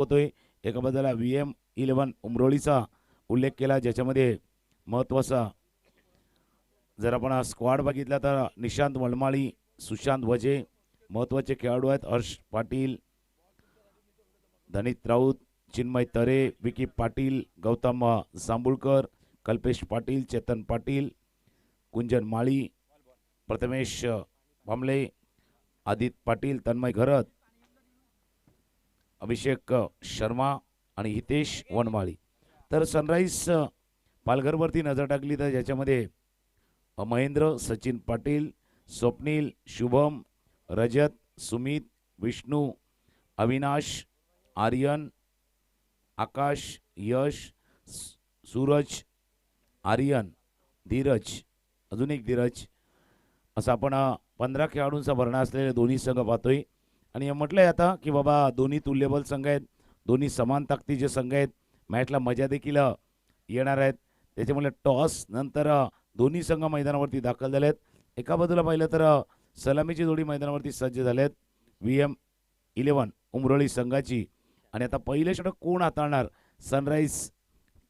होतोय. एका बाजूला VM11 उमरोळीचा उल्लेख केला, ज्याच्यामध्ये महत्त्वाचा जर आपण स्क्वॉड बघितला तर निशांत वनमाळी, सुशांत वजे महत्त्वाचे खेळाडू आहेत. हर्ष पाटील, धनित राऊत, चिन्मय तरे, विकी पाटील, गौतम जांभूळकर, कल्पेश पाटील, चेतन पाटील, कुंजन माळी, प्रथमेश भांबळे, आदित पाटील, तन्मय घरत, अभिषेक शर्मा आणि हितेश वनमाळी. तर सनराईज पालघरवरती नजर टाकली तर ज्याच्यामध्ये महेंद्र, सचिन पाटील, स्वप्नील, शुभम, रजत, सुमित, विष्णू, अविनाश, आर्यन, आकाश, यश, सूरज, आर्यन, धीरज, अजून एक धीरज, असं आपण 15 खेळाडूंचा भरणा असलेले दोन्ही संघ पाहतोय. आणि म्हटलंय आता की बाबा दोन्ही तुल्यबल संघ आहेत, दोन्ही समान ताकदीचे संघ आहेत, मॅचला मजा देखील येणार आहेत. त्याच्यामुळे टॉस नंतर दोन्ही संघ मैदानावरती दाखल झालेत. एका बाजूला पाहिलं तर सलामीची जोडी मैदानावरती सज्ज झालेत VM11 उमरोळी संघाची. आणि आता पहिले षटक कोण हाताळणार सनराईज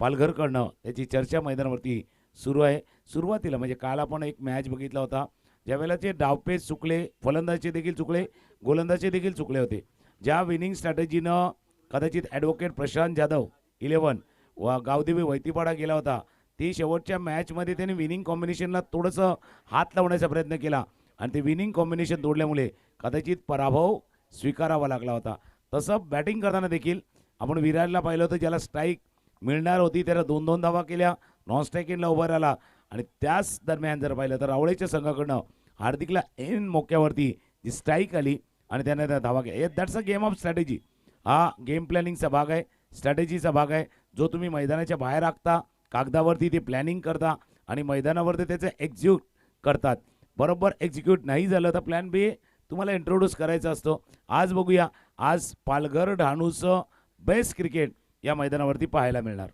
पालघरकडनं त्याची चर्चा मैदानावरती सुरू आहे. सुरुवातीला म्हणजे काल आपण एक मॅच बघितला होता ज्यावेळेला ते डावपेच चुकले, फलंदाजचे देखील चुकले, गोलंदाजचे देखील चुकले होते. ज्या विनिंग स्ट्रॅटेजीनं कदाचित ॲडव्होकेट प्रशांत जाधव 11 व गावदेवी वैतीपाडा गेला होता, ती शेवटच्या मॅचमध्ये त्यांनी विनिंग कॉम्बिनेशनला थोडंसं हात लावण्याचा प्रयत्न केला आणि ते विनिंग कॉम्बिनेशन तोडल्यामुळे कदाचित पराभव स्वीकारावा लागला होता. तसं बॅटिंग करताना देखील आपण विराटला पाहिलं होतं, ज्याला स्ट्राईक मिळणार होती त्याला 2-2 धावा केल्या, नॉन स्ट्राईकिंगला उभा राहिला. आणि त्याच दरम्यान जर पाहिलं तर रावळेच्या संघाकडनं हार्दिकला ऐन मोक्यावरती जी स्ट्राईक आली आणि त्याने त्या धावा केल्या. That's a game of strategy. हा गेम प्लॅनिंगचा भाग आहे, स्ट्रॅटेजीचा भाग आहे, जो तुम्ही मैदानाच्या बाहेर आखता, कागदावरती ते प्लॅनिंग करता आणि मैदानावरती त्याचं एक्झिक्यूट करतात. बरोबर एक्झिक्यूट नाही झालं तर प्लॅन बी तुम्हाला इंट्रोड्यूस करायचा असतो. आज बघूया, आज पालघर डहाणूचं बेस्ट क्रिकेट या मैदानावरती पाहायला मिळणार.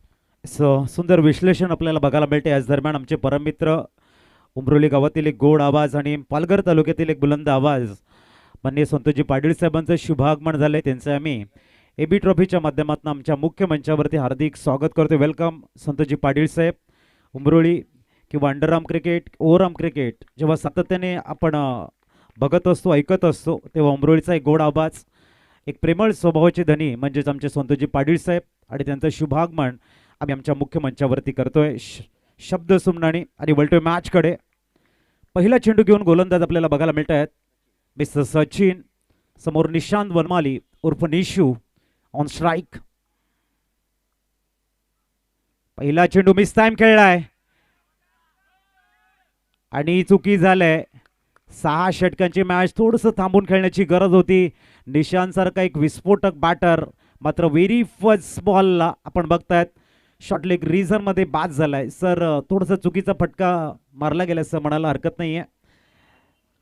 सुंदर विश्लेषण आपल्याला बघायला मिळते. याच दरम्यान आमचे परममित्र उमरोली गावातील एक गोड आवाज आणि पालघर तालुक्यातील एक बुलंद आवाज माननीय संतोषजी पाटील साहेबांचं शुभागमन झालंय. त्यांचं आम्ही AB ट्रॉफीच्या माध्यमातून आमच्या मुख्य मंचावरती हार्दिक स्वागत करतो. वेलकम संतोषजी पाटील साहेब. उमरोळी किंवा अंडरआर्म क्रिकेट, ओव्हरआर्म क्रिकेट जेव्हा सातत्याने आपण बघत असतो, ऐकत असतो, तेव्हा उमरोळीचा एक गोड आवाज, एक प्रेमळ स्वभावाचे धनी म्हणजेच आमचे संतोषजी पाटील साहेब आणि त्यांचं शुभागमन आम्ही आमच्या मुख्य मंचावरती करतोय. शब्द सुमनाणी आणि वळतोय मॅचकडे. पहिला चेंडू घेऊन गोलंदाज आपल्याला बघायला मिळत आहेत. मिस्टर सचिन, समोर निशांत वनमाली उर्फ निशू ऑन स्ट्राईक. पहिला चेंडू मिस टाइम खेळलाय आणि चुकी झालंय. 6 षटकांची मॅच थोडंसं थांबून खेळण्याची गरज होती. निशांत सारखा एक विस्फोटक बॅटर मात्र व्हेरी फर्स्ट बॉलला आपण बघतायत शॉर्ट लेग मध्ये बाद झालाय. सर थोडंसं चुकीचा फटका मारला गेला असं म्हणायला हरकत नाहीये.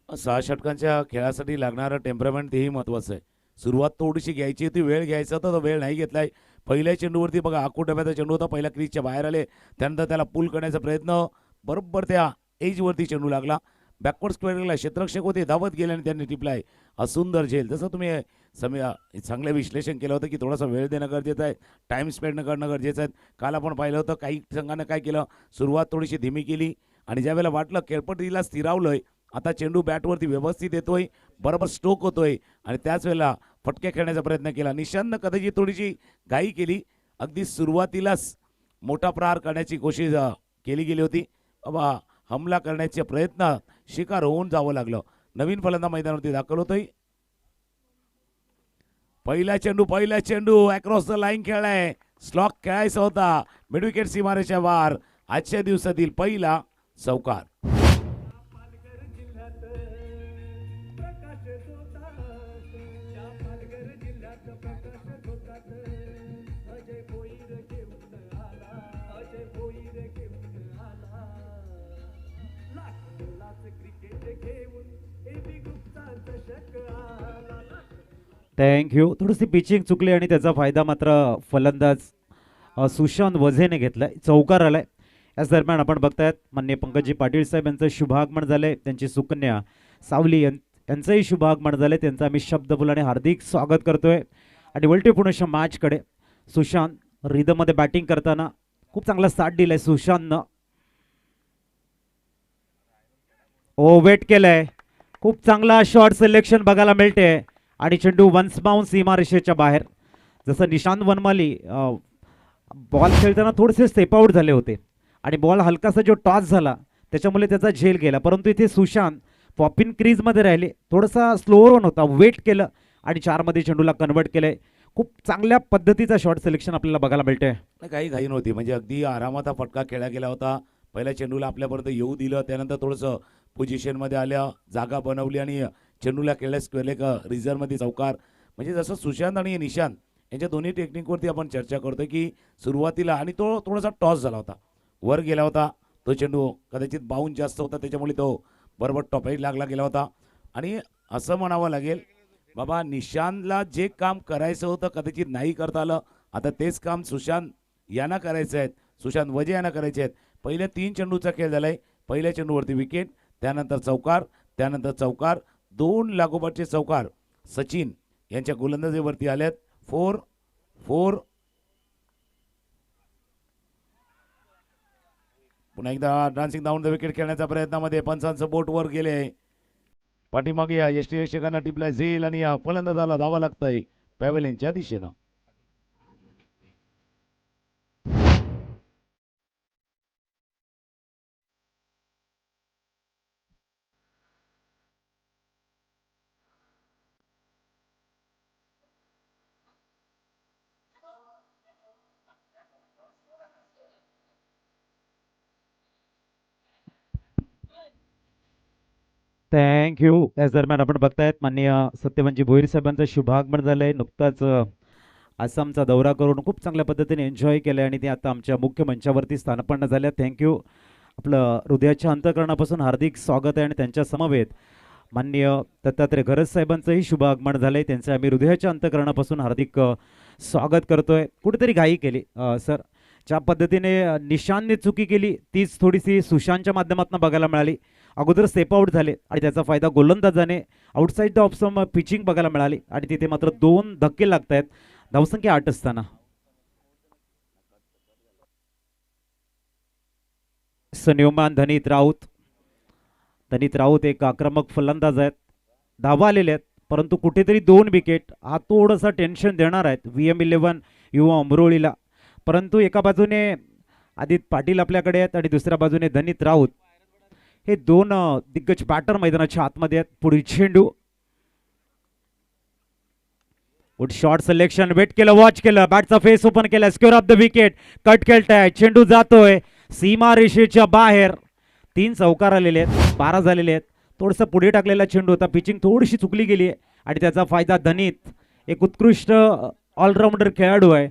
6 षटकांच्या खेळासाठी लागणारं टेम्परामेंट तेही महत्त्वाचं आहे. सुरुवात थोडीशी घ्यायची होती, वेळ घ्यायचा होता, तो वेळ नाही घेतलाय. पहिल्या चेंडूवरती बघा आकुटब्याचा चेंडू होता, पहिल्या क्रीजच्या बाहेर आले, त्यानंतर त्याला पुल करण्याचा प्रयत्न, बरोबर त्या एजवरती चेंडू लागला. बॅकवर्ड स्क्वेअरला क्षेत्ररक्षक होते, धावत गेले आणि त्यांनी टिपलाय. सुंदर झेल. जसं तुम्ही चांगलं विश्लेषण केलं होतं की थोडासा वेळ देणं गरजेचं आहे, टाईम स्पेंड करणं गरजेचं आहे. काल आपण पाहिलं होतं काही संघानं काय केलं, सुरुवात थोडीशी धीमी केली आणि ज्यावेळेला वाटलं केळपट्टीला स्थिरावलंय, आता चेंडू बॅटवरती व्यवस्थित येतोय, बरोबर स्ट्रोक होतोय आणि त्याच वेळेला फटके खेळण्याचा प्रयत्न केला. निशांतनं कदाचित थोडीशी घाई केली, अगदी सुरुवातीलाच मोठा प्रहार करण्याची कोशिश केली गेली होती. बाबा हमला करण्याचे प्रयत्न शिकार होऊन जावं लागलं. नवीन फलंदाज मैदानावरती दाखल होतोय. पहिला चेंडू अक्रॉस द लाईन खेळलाय. स्लॉक खेळायचा होता, मिडविकेट सीमारेच्या वार. आजच्या दिवसातील पहिला चौकार. थँक्यू. थोडीशी पिचिंग चुकली आणि त्याचा फायदा मात्र फलंदाज सुशांत वझेने घेतलाय. चौकार आलाय. याच दरम्यान आपण बघतायत माननीय पंकजी पाटील साहेब यांचं शुभागमन झालंय. त्यांची सुकन्या सावली यांचंही शुभागमन झालंय. त्यांचं आम्ही शब्दफुलाने हार्दिक स्वागत करतोय. आणि वैविध्यपूर्ण मॅचकडे सुशांत रिदममध्ये बॅटिंग करताना खूप चांगला साथ दिलाय सुशांतनं. ओ वेट केलंय, खूप चांगला शॉट सिलेक्शन बघायला मिळते आणि चेंडू वन्स बाउन्स सीमारेषेच्या बाहेर. जसं निशांत वनमाली बॉल खेळताना थोडेसे स्टेप आउट झाले होते आणि बॉल हलकासा जो टॉस झाला त्याच्यामुळे त्याचा झेल गेला, परंतु इथे सुशांत पॉपिन क्रीजमध्ये राहिले, थोडासा स्लोअर वन होता, वेट केलं आणि 4 मध्ये चेंडूला कन्वर्ट केलंय. खूप चांगल्या पद्धतीचा शॉट सिलेक्शन आपल्याला बघायला मिळतंय. नाही, काही घाई नव्हती, म्हणजे अगदी आरामात हा फटका खेळला गेला होता. पहिल्या चेंडूला आपल्यापर्यंत येऊ दिलं, त्यानंतर थोडंसं पोझिशनमध्ये आल्या, जागा बनवली आणि चेंडूला खेळल्यास केले एक रिझर्वमध्ये चौकार. म्हणजे जसं सुशांत आणि निशांत यांच्या दोन्ही टेक्निकवरती आपण चर्चा करतोय की सुरुवातीला आणि तो थोडासा टॉस झाला होता, वर गेला होता तो चेंडू, कदाचित बाउन्स जास्त होता त्याच्यामुळे तो बरोबर टॉपही लागला गेला होता. आणि असं म्हणावं लागेल बाबा, निशांतला जे काम करायचं होतं कदाचित नाही करता आलं, आता तेच काम सुशांत यांना करायचं आहे, सुशांत वजे यांना करायचे आहेत. पहिल्या 3 चेंडूचा खेळ झालाय, पहिल्या चेंडूवरती विकेट, त्यानंतर चौकार, त्यानंतर चौकार, 2 लागोपाठचे चौकार सचिन यांच्या गोलंदाजीवरती आलेत. 4 पुन्हा एकदा डान्सिंग डाऊन द विकेट खेळण्याच्या प्रयत्नामध्ये पंचांचं बोट वर गेले. पाठीमागे या यष्टीरक्षकांना टिपला झेल आणि या फलंदाजाला धावा लागतंय पॅव्हेलियनच्या दिशेनं. थँक्यू. याच दरम्यान आपण बघतायत माननीय सत्यवानजी भोईर साहेबांचं शुभागमन झालंय. नुकताच आसामचा दौरा करून खूप चांगल्या पद्धतीने एन्जॉय केलंय आणि ते आता आमच्या मुख्य मंचावरती स्थानपन्न झाल्या. थँक्यू. आपलं हृदयाच्या अंतःकरणापासून हार्दिक स्वागत आहे आणि त्यांच्या समवेत माननीय दत्तात्रय घरत साहेबांचंही शुभ आगमन झालंय. त्यांचं आम्ही हृदयाच्या अंतःकरणापासून हार्दिक स्वागत करतोय. कुठेतरी घाई केली सर, ज्या पद्धतीने निशांतने चुकी केली तीच थोडीशी सुशांतच्या माध्यमातून बघायला मिळाली. अगोदर स्टेप आउट झाले आणि त्याचा फायदा गोलंदाजाने outside the off some pitching बघायला मिळाली आणि तिथे मात्र 2 धक्के लागत आहेत धावसंख्या 8 असताना. सन्योमान धनीत राऊत एक आक्रमक फलंदाज आहेत, धावा आलेले आहेत, परंतु कुठेतरी 2 विकेट हा थोडासा टेन्शन देणार आहेत VM11 युवा अमरोळीला. परंतु एका बाजूने आदित्य पाटील आपल्याकडे आहेत आणि दुसऱ्या बाजूने धनीत राऊत, हे 2 दिग्गज बॅटर मैदानाच्या आतमध्ये आहेत. पुढील चेंडू, गुड शॉट सिलेक्शन, वेट केलं, वॉच केलं, बॅटचा फेस ओपन केला, square of the wicket, cut केलताय, चेंडू जातोय सीमा रेषेच्या बाहेर. 3 चौकार आलेले आहेत, 12 झालेले आहेत. थोडंसं पुढे टाकलेला चेंडू होता, पिचिंग थोडीशी चुकली गेली आहे आणि त्याचा फायदा धनीत, एक उत्कृष्ट ऑलराऊंडर खेळाडू आहे,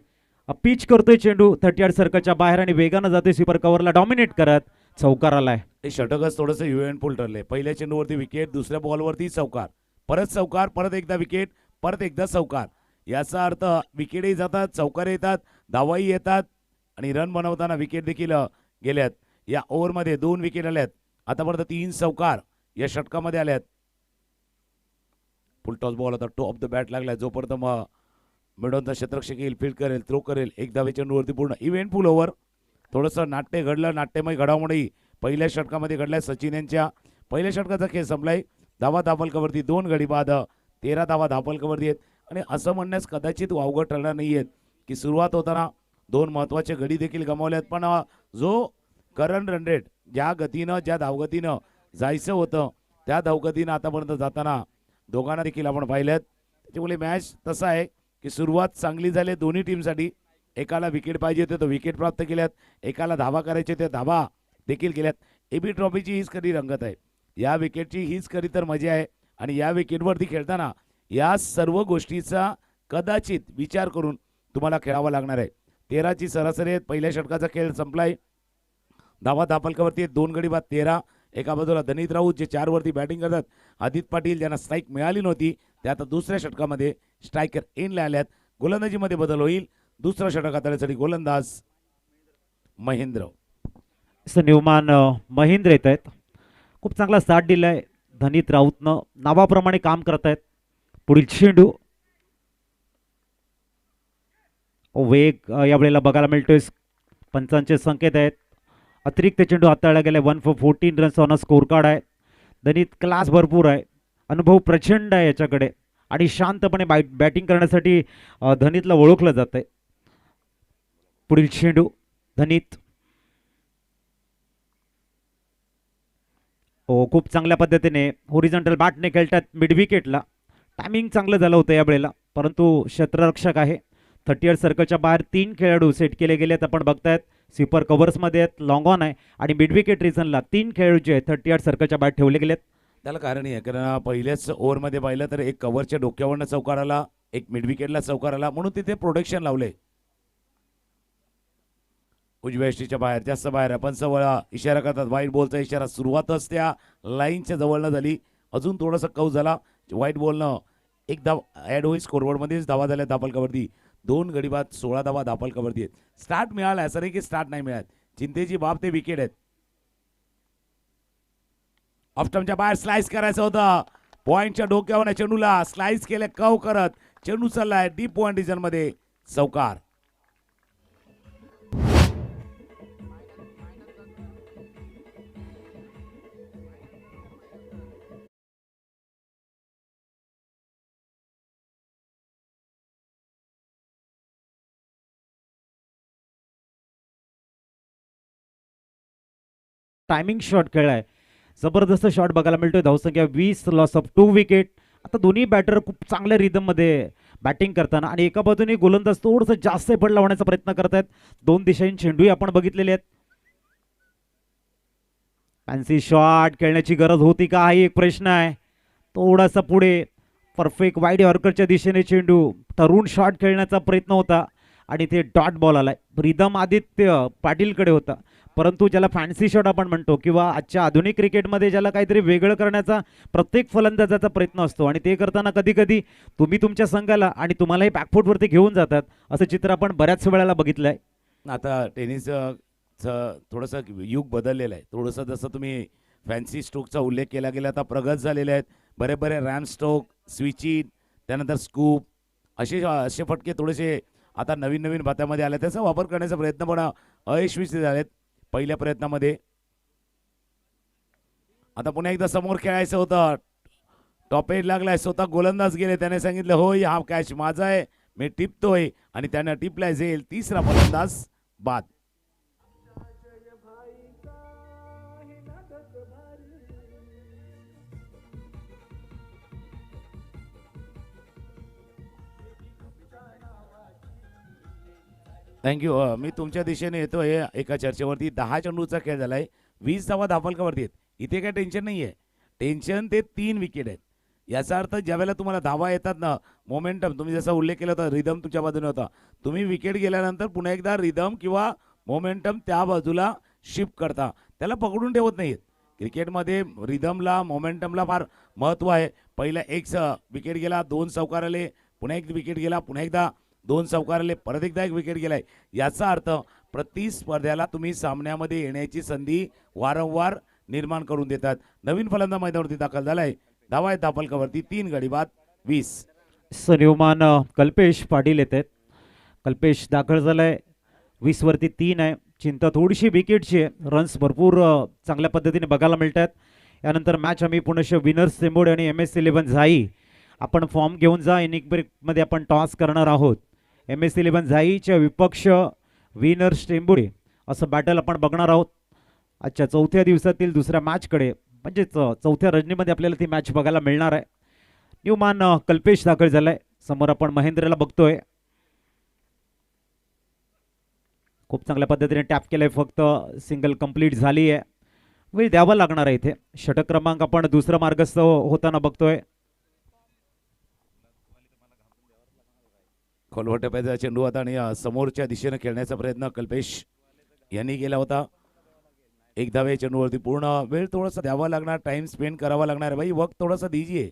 पिच करतोय चेंडू 38 सर्कलच्या बाहेर आणि वेगानं जातोय स्वीपर कव्हरला डॉमिनेट करत, चौकार आलाय. हे षटकच थोडंसं युएनफुल ठरले. पहिल्या चेंडूवरती विकेट, दुसऱ्या बॉलवरती चौकार, परत चौकार, परत एकदा विकेट, परत एकदा चौकार. याचा अर्थ विकेटही जातात, चौकार येतात, धावाही येतात आणि रन बनवताना विकेट देखील गेल्यात. या ओव्हरमध्ये 2 विकेट आल्यात, आतापर्यंत 3 चौकार या षटकामध्ये आल्यात. फुल टॉस बॉल होता, टॉप द बॅट लागला, जोपर्यंत मिडॉनचा क्षेत्ररक्षक येईल, फील्ड करेल, थ्रो करेल, एक धावे चेंडूवरती पूर्ण इव्हेंटफुल ओव्हर. थोडंसं नाट्य घडलं, नाट्यमय घडामोडी पहिल्या षटकामध्ये घडलाय. सचिन यांच्या पहिल्या षटकाचा खेळ संपलाय. धावा धापलकावरती 2 गडी बाद, 13 धावा धापलकावरती आहेत. आणि असं म्हणण्यास कदाचित वावगं ठरणार नाही आहेत की सुरुवात होताना 2 महत्त्वाचे गडी देखील गमावले आहेत, पण जो करंट रन रेट, ज्या गतीनं, ज्या धावगतीनं जायचं होतं त्या धावगतीनं आतापर्यंत जाताना दोघांना देखील आपण पाहिलेत. त्याच्यामुळे मॅच तसा आहे की सुरुवात चांगली झाली दोन्ही टीमसाठी. एकाला विकेट पाहिजे होते तो विकेट प्राप्त केल्यात, एकाला धावा करायचे ते धावा देखील केल्यात. AB ट्रॉफीची हीच खरी रंगत आहे, या विकेटची हीच खरी तर मजा आहे. आणि या विकेटवरती खेळताना या सर्व गोष्टीचा कदाचित विचार करून तुम्हाला खेळावा लागणार आहे. 13ची सरासरी आहे. पहिल्या षटकाचा खेळ संपलाय, धावा धापलकावरती 2 गडी बाद 13. एका बाजूला धनीत राऊत जे 4 वरती बॅटिंग करतात, आदित्य पाटील ज्यांना स्ट्राईक मिळाली नव्हती ते आता दुसऱ्या षटकामध्ये स्ट्रायकर इनला आल्यात. गोलंदाजीमध्ये बदल होईल, दुसऱ्या षटकात आल्यासाठी गोलंदाज महेंद्र. न्यूमान महेंद्र येत आहेत, खूप चांगला साथ दिलाय धनीत राऊतनं, नावाप्रमाणे काम करत आहेत. पुढील चेंडू, वेग यावेळेला बघायला मिळतोय. पंचांचे संकेत आहेत. अतिरिक्त चेंडू हाताळला गेलाय. 1 for 14 runs on a score card आहे. धनीत क्लास भरपूर आहे. अनुभव प्रचंड आहे याच्याकडे आणि शांतपणे बॅटिंग करण्यासाठी धनीतला ओळखलं जात आहे. पुढील चेंडू धनीत. खूप चांगल्या पद्धतीने होरिझॉन्टल बॅटने खेळतात मिड विकेटला. टायमिंग चांगलं झालं होतं यावेळेला, परंतु क्षेत्ररक्षक आहे. 30 सर्कलच्या बाहेर 3 खेळाडू सेट केले गेलेत. आपण बघतायत स्वीपर कव्हर्समध्ये आहेत, लॉंग ऑन आहे आणि मिड विकेट रिझनला 3 खेळाडू जे आहेत 30 सर्कलच्या बाहेर ठेवले गेलेत. त्याला कारण आहे, कारण पहिल्याच ओव्हरमध्ये पाहिलं तर एक कव्हरच्या डोक्यावरनं चौकार आला, एक मिड विकेटला चौकार आला, म्हणून तिथे प्रोटेक्शन लावले. उजव्या यष्टीच्या बाहेर, जास्त बाहेर आपण सवळा इशारा करतात. व्हाईट बॉलचा इशारा सुरुवातच त्या लाईनच्या जवळनं झाली. अजून थोडासा कौ झाला. व्हाईट बॉलनं एक धाव ॲड होईल. स्कोरबोर्डमध्येच धावा झाल्या दापलकावरती. 2 गडी बाद 16 धावा दापलकावरती आहेत. स्टार्ट मिळाला, असं नाही की स्टार्ट नाही मिळत. चिंतेची बाब ते विकेट आहेत. ऑफस्टमच्या बाहेर स्लाइस करायचं होतं. पॉईंटच्या डोक्यावर चेंडूला स्लाइस केले कव करत. चेंडू चाललाय डीप पॉईंट रिजन मध्ये. चौकार. टायमिंग शॉट खेळलाय. जबरदस्त शॉट बघायला मिळतोय. धावसंख्या 20, लॉस ऑफ 2 विकेट. आता दोन्ही बॅटर खूप चांगल्या रिदममध्ये बॅटिंग करताना आणि एका बाजूने गोलंदाज थोडंसं जास्त एफर्ट लावण्याचा प्रयत्न करतायत. 2 दिशांनी चेंडूही आपण बघितलेले आहेत. फॅन्सी शॉट खेळण्याची गरज होती का, हा एक प्रश्न आहे. थोडासा पुढे परफेक्ट वाईड यॉर्करच्या दिशेने चेंडू, तरुण शॉट खेळण्याचा प्रयत्न होता आणि ते डॉट बॉल आलाय. रिदम आदित्य पाटीलकडे होता, परंतु ज्याला फॅन्सी शॉट आपण म्हणतो किंवा आजच्या आधुनिक क्रिकेटमध्ये ज्याला काहीतरी वेगळं करण्याचा प्रत्येक फलंदाजाचा प्रयत्न असतो आणि ते करताना कधी कधी तुम्ही तुमच्या संघाला आणि तुम्हालाही बॅकफूटवरती घेऊन जातात, असं चित्र आपण बऱ्याच वेळेला बघितलंय. आता टेनिस थोडंसं युग बदललेलं आहे. थोडंसं जसं तुम्ही फॅन्सी स्ट्रोकचा उल्लेख केला गेला, आता प्रगत झालेले आहेत. बरे रॅम स्ट्रोक, स्विचिंग, त्यानंतर स्कूप, असे फटके थोडेसे आता नवीन भात्यामध्ये आले. त्याचा वापर करण्याचा प्रयत्न पण अयशस्वी झालेत पहिल्या प्रयत्नामध्ये. आता पुन्हा एकदा समोर खेळायचं होतं. टॉप एज लागलाय. स्वतः गोलंदाज गेले. त्याने सांगितलं होय हा कॅच माझा आहे, मी टिपतोय, आणि त्यानं टिपलाय. जाईल तिसरा फलंदाज बाद. थँक्यू. मी तुमच्या दिशेने येतोय. एका चर्चेवरती 10 चेंडूचा खेळ झालाय. 20 धावा दापलकावरती आहेत. इथे काय टेन्शन नाही आहे. टेन्शन ते 3 विकेट आहेत. याचा अर्थ ज्यावेळेला तुम्हाला धावा येतात ना, मोमेंटम, तुम्ही जसा उल्लेख केला होता, रिदम तुमच्या बाजूने होता. तुम्ही विकेट गेल्यानंतर पुन्हा एकदा रिदम किंवा मोमेंटम त्या बाजूला शिफ्ट करता, त्याला पकडून ठेवत नाहीत. क्रिकेटमध्ये रिदमला, मोमेंटमला फार महत्त्व आहे. पहिला एक विकेट गेला, 2 चौकार आले, पुन्हा एक विकेट गेला, पुन्हा एकदा 2 चौकार आले, परत एकदा एक विकेट गेलाय. याचा अर्थ प्रतिस्पर्ध्याला तुम्ही सामन्यामध्ये येण्याची संधी वारंवार निर्माण करून देतात. नवीन फलंदाज मैदानावरती दाखल झालाय. धावा आहे दापलकावरती 3 गडी बाद 20. सन्यमान कल्पेश पाटील येत आहेत. कल्पेश दाखल झालाय. 20 वरती 3 आहे. चिंता थोडीशी विकेटची आहे. रन्स भरपूर चांगल्या पद्धतीने बघायला मिळतात. यानंतर मॅच आम्ही पुणे विनर्स टेंबोडे आणि MS11 झाई आपण फॉर्म घेऊन जा. इनिंग ब्रेकमध्ये आपण टॉस करणार आहोत. MS11 झाईच्या विपक्ष विनर्स टेंबोडे असं बॅटल आपण बघणार आहोत आजच्या 4थ्या दिवसातील दुसऱ्या मॅचकडे, म्हणजेच 4थ्या रजनीमध्ये आपल्याला ती मॅच बघायला मिळणार आहे. न्यूमान कल्पेश दाखल झालाय. समोर आपण महेंद्रला बघतोय. खूप चांगल्या पद्धतीने टॅप केलंय. फक्त सिंगल कंप्लीट झाली आहे. वेळ द्यावा लागणार आहे इथे. षटक क्रमांक आपण दुसरा मार्गस्थ होताना बघतोय. खोलवर टप्प्याचा चेंडू होता आणि समोरच्या दिशेने खेळण्याचा प्रयत्न कल्पेश यांनी केला होता. 1 धावे चेंडूवरती. पूर्ण वेळ थोड़ा सा द्यावा लागणार, टाइम स्पेंड करावा लागणार है. भाई वक्त थोड़ा सा दीजिए.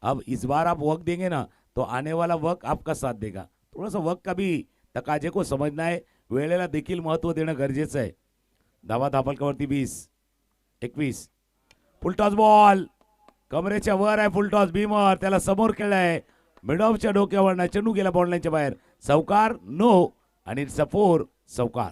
अब इस बार आप वक्त देंगे ना तो आने वाला वक्त आपका साथ देगा. थोड़ा सा वक्त का भी तकाजे को समझना है. वेळेला देखील महत्व देणं गरजेचं आहे. धावा दापलकावरती 20, 21. फुलटॉस बॉल कमरेच्या वर आहे. फुलटॉस भीमर त्याला समोर खेळलाय. मिडऑफच्या डोक्यावर चेंडू गेला बॉललाईनच्या बाहेर. चौकार नो. आणि इट्स अ 4 चौकार.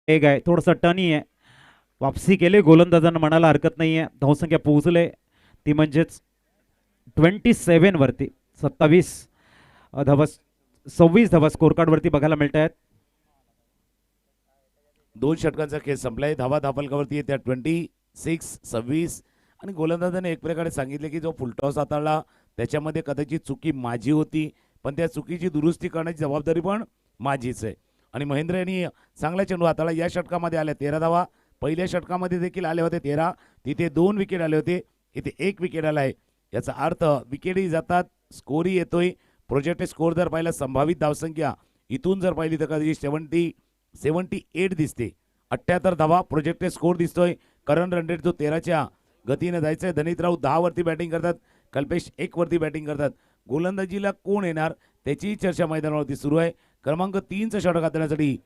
एक आहे थोडंसं टनी आहे. वापसी केले गोलंदाजांना म्हणायला हरकत नाही आहे. धावसंख्या पोहोचले ती म्हणजेच 27 वरती 27 धावा 26 धावा स्कोर कार्ड वरती बघायला मिळत आहेत. 2 षटकांचा खेळ संपलाय. धावा धापलकावरती येत्या 26 26 आणि गोलंदाजाने एक प्रकारे सांगितले की जो फुलटॉस हाताळला त्याच्यामध्ये कदाचित चुकी माझी होती, पण त्या चुकीची दुरुस्ती करण्याची जबाबदारी पण माझीच आहे. आणि महेंद्र यांनी चांगला चेंडू हाताळला. या षटकामध्ये आल्या 13 धावा. पहिल्या षटकामध्ये देखील आले होते 13. तिथे 2 विकेट आले होते, इथे 1 विकेट आला आहे. याचा अर्थ विकेटही जातात, स्कोरही येतोय. प्रोजेक्टेड स्कोर जर पाहिला, संभावित धावसंख्या इथून जर पाहिली तर कदाचित 78 दिसते. 78 धावा प्रोजेक्टेड स्कोर दिसतोय. करंट रन रेट जो 13च्या गतीने जायचं आहे. धनीत राऊत 10 वरती बॅटिंग करतात, कल्पेश 1 वरती बॅटिंग करतात. गोलंदाजीला कोण येणार त्याची चर्चा मैदानावरती सुरू आहे. क्रमांक 3चं षटक हाताळण्यासाठी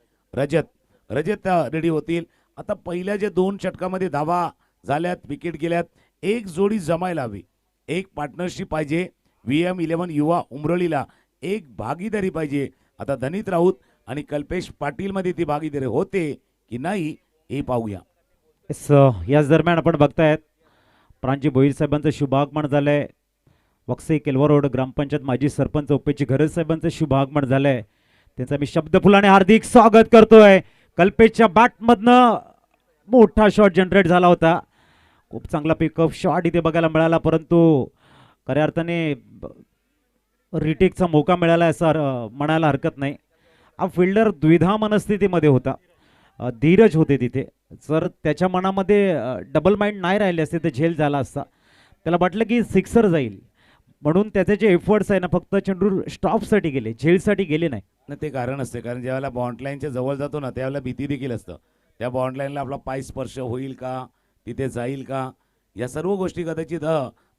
रजत रेडी होतील. आता पहिल्या जे 2 षटकामध्ये धावा झाल्यात, विकेट गेल्यात, एक जोडी जमायला हवी, एक पार्टनरशिप पाहिजे. VM11 युवा उमरळीला एक भागीदारी पाहिजे. आता धनीत राऊत आणि कल्पेश पाटील मध्ये ती भागीदारी होते की नाही हे पाहूया. याच दरम्यान आपण बघतायत प्रांजी भोईर साहेबांचं शुभागमन झालंय. वक्से केलवा रोड ग्रामपंचायत माजी सरपंच ओपेची घरज साहेबांचं शुभागमन झालंय. त्यांचा मी शब्दफुलाने हार्दिक स्वागत करतोय. कल्पेशच्या बॅटमधनं मोठा शॉट जनरेट झाला होता. खूप चांगला पिकअप शॉट इथे बघायला मिळाला, परंतु खऱ्या अर्थाने रिटेकचा मौका मिळाला असं म्हणायला हरकत नाही. हा फिल्डर द्विधा मनस्थितीमध्ये होता. धीरज होते तिथे. जर त्याच्या मनामध्ये डबल माइंड नाही राहिले असते तर झेल झाला असता. त्याला वाटलं की सिक्सर जाईल म्हणून त्याचे जे एफर्ट्स आहे ना, फक्त चेंडू स्टॉपसाठी गेले, झेलसाठी गेले नाही. ते कारण असते, कारण ज्यावेळेला बॉन्ड लाईनच्या जवळ जातो ना त्यावेळेला भीती देखील असतं. त्या बॉन्ड लाईनला आपला पाय स्पर्श होईल का, तिथे जाईल का, या सर्व गोष्टी कदाचित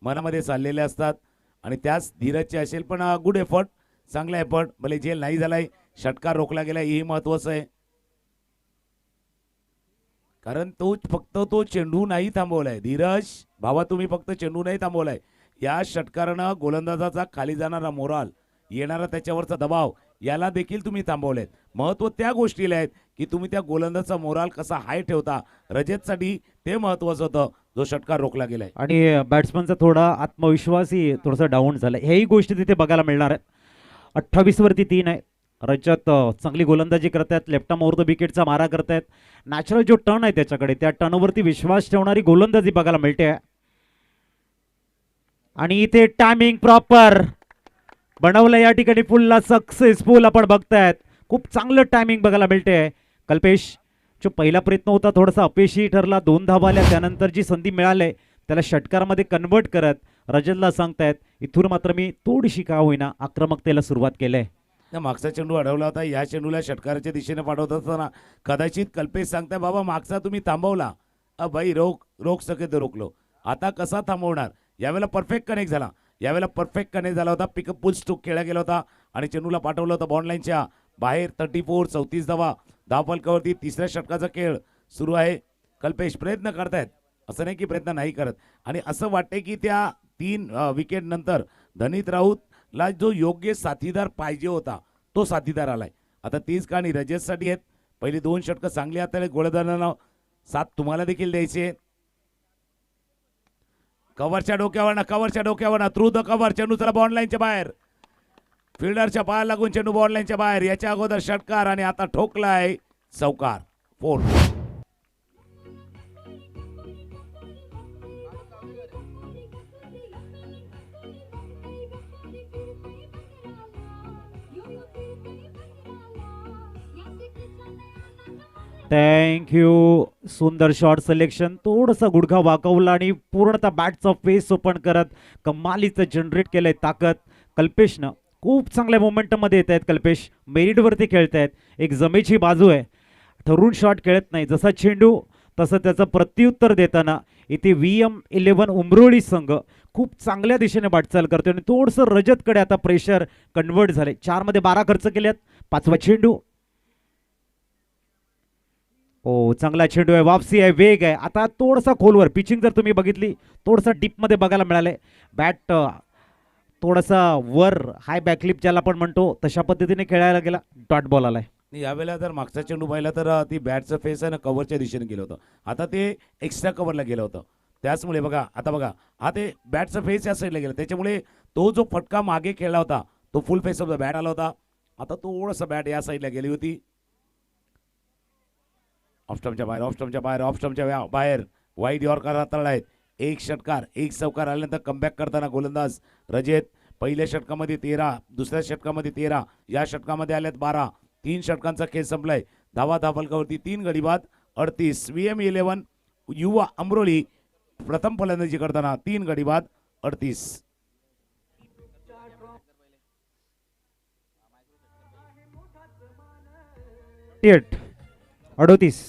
मनामध्ये चाललेल्या असतात. आणि त्याच धीरजचे असेल. पण गुड एफर्ट, चांगला एफर्ट. भले झेल नाही झालाय, षटकार रोखला गेला, हेही महत्वाचं आहे. कारण तो चेंडू नाही थांबवलाय. धीरज भावा, तुम्ही फक्त चेंडू नाही थांबवलाय, या षटकारानं गोलंदाजाचा खाली जाणारा मोराल, येणारा त्याच्यावरचा दबाव, याला देखील तुम्ही थांबवलेत. महत्व त्या गोष्टीला आहेत की तुम्ही त्या गोलंदाजाचा मोराल कसा हाय ठेवता. रजतसाठी ते महत्वाचं होतं जो षटकार रोखला गेलाय. आणि बॅट्समनचा थोडा आत्मविश्वासही थोडासा डाऊन झाला. हेही गोष्टी तिथे बघायला मिळणार आहेत. 28 वरती 3 आहे. रजत चांगली गोलंदाजी करतात, लेफ्ट आर्म ओव्हर द विकेटचा मारा करतायत. नॅचरल जो टर्न आहे त्याच्याकडे, त्या टर्नवरती विश्वास ठेवणारी गोलंदाजी बघायला मिळते. आणि इथे टायमिंग प्रॉपर बनवलं या ठिकाणी, फुलला सक्सेसफुल आपण बघतायत. खूप चांगलं टायमिंग बघायला मिळते. कल्पेश जो पहिला प्रयत्न होता थोडासा अपयशी ठरला, 2 धावा आल्या, त्यानंतर जी संधी मिळाली त्याला षटकारामध्ये कन्वर्ट करत रजतला सांगतायत इथून मात्र मी थोडीशी का होईना आक्रमकतेला सुरुवात केलंय. मागचा चेंडू अडवला होता, या चेंडूला षटकाराच्या दिशेने पाठवत असताना कदाचित कल्पेश सांगताय बाबा मागचा तुम्ही थांबवला, भाई रोक सके तर रोखलो, आता कसा थांबवणार. यावेळेला परफेक्ट कनेक्ट झाला, होता. पिकअप पुल स्ट्रोक खेळला गेला होता आणि चेंडूला पाठवलं होतं बॉन्ड लाईनच्या बाहेर. 34 धावा धावफलकावरती. तिसऱ्या षटकाचा खेळ सुरू आहे. कल्पेश प्रयत्न करतायत, असं नाही की प्रयत्न नाही करत. आणि असं वाटतंय की त्या 3 विकेट नंतर धनीत राऊतला जो योग्य साथीदार पाहिजे होता तो साथीदार आलाय. आता तीच कहाणी रजतसाठी आहेत. पहिली 2 षटकं चांगली हाताळले गोलंदाजांना, साथ तुम्हाला देखील द्यायचे. कव्हरच्या डोक्यावर थ्रू द कव्हर, चेंडू चला बॉन्ड लाईनच्या बाहेर. फिल्डरच्या पायाला लागून चेंडू बॉन्ड लाईनच्या बाहेर. याच्या अगोदर षटकार आणि आता ठोकलाय चौकार. 4. थँक्यू. सुंदर शॉट सिलेक्शन. थोडासा गुडघा वाकवला आणि पूर्णतः बॅटचा फेस ओपन करत कमालीचं जनरेट केलंय ताकद कल्पेशनं. खूप चांगल्या मोमेंटममध्ये येत आहेत कल्पेश, मेरिटवरती खेळत आहेत. एक जमेची बाजू आहे, ठरून शॉट खेळत नाही. जसा चेंडू तसं त्याचं प्रत्युत्तर देताना इथे VM11 उमरोळी संघ खूप चांगल्या दिशेने वाटचाल करतोय आणि थोडंसं रजतकडे आता प्रेशर कन्वर्ट झाले. 4 मध्ये 12 खर्च केल्यात. 5वा चेंडू. ओ चांगला चेंडू आहे, वापसी आहे, वेग आहे. आता थोडासा खोलवर पिचिंग जर तुम्ही बघितली थोडंसं डीपमध्ये बघायला मिळालंय. बॅट थोडासा वर हाय बॅकलिप ज्याला आपण म्हणतो तशा पद्धतीने खेळायला गेला. डॉट बॉल आलाय. आणि यावेळेला जर मागचा चेंडू पाहिला तर ती बॅटचं फेस आहे ना कव्हरच्या दिशेने गेलं होतं. आता ते एक्स्ट्रा कव्हरला गेलं होतं. त्याचमुळे बघा आता बघा हा ते बॅटचं फेस या साईडला गेला, त्याच्यामुळे तो जो फटका मागे खेळला होता तो फुल फेस ऑफ द बॅट आला होता. आता थोडंसं बॅट या साईडला गेली होती. ऑफस्टमच्या बाहेर, ऑफस्टमच्या बाहेर, ऑफस्टमच्या बाहेर वाईड यॉर्कर हाताळला. एक षटकार एक चौकार आल्यानंतर कमबॅक करताना गोलंदाज रजत. पहिल्या षटकामध्ये 13, दुसऱ्या षटकामध्ये 13, या षटकामध्ये आल्यात 12. 3 षटकांचा खेळ संपलाय. धावा धावफलकावरती 3 गडी बाद 38. VM11 युवा अमरोली प्रथम फलंदाजी करताना 3 गडी बाद 38. 38.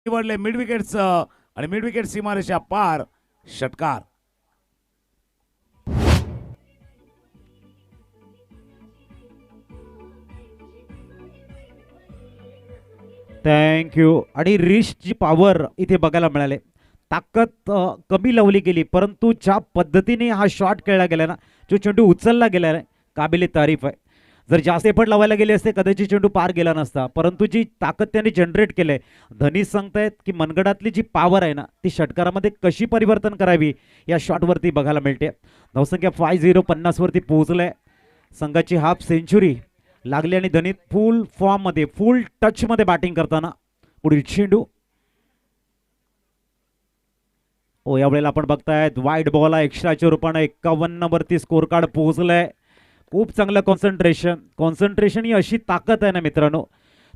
निवडले मिड विकेटचं आणि मिड विकेट सीमारेषा पार षटकार. थँक्यू. आणि रिस्टची पॉवर इथे बघायला मिळाले. ताकद कमी लावली गेली, परंतु ज्या पद्धतीने हा शॉट खेळला गेला ना, जो चेंडू उचलला गेला आहे, काबिले तारीफ आहे. जर जास्त एफर्ट लावायला गेले असते कदाचित चेंडू पार गेला नसता, परंतु जी ताकद त्यांनी जनरेट केलंय. धनीश सांगतायत की मनगडातली जी पॉवर आहे ना ती षटकारामध्ये कशी परिवर्तन करावी या शॉटवरती बघायला मिळते. धावसंख्या 50 50 वरती पोहोचलंय. संघाची हाफ सेंचुरी लागली आणि धनीत फुल फॉर्म मध्ये फुल टच मध्ये बॅटिंग करताना. पुढील चेंडू. ओ यावेळेला आपण बघतायत वाईड बॉल आहे, एक्स्ट्राच्या रूपाने 51 वरती स्कोर कार्ड पोहोचलंय. खूप चांगलं कॉन्सन्ट्रेशन ही अशी ताकद आहे ना मित्रांनो.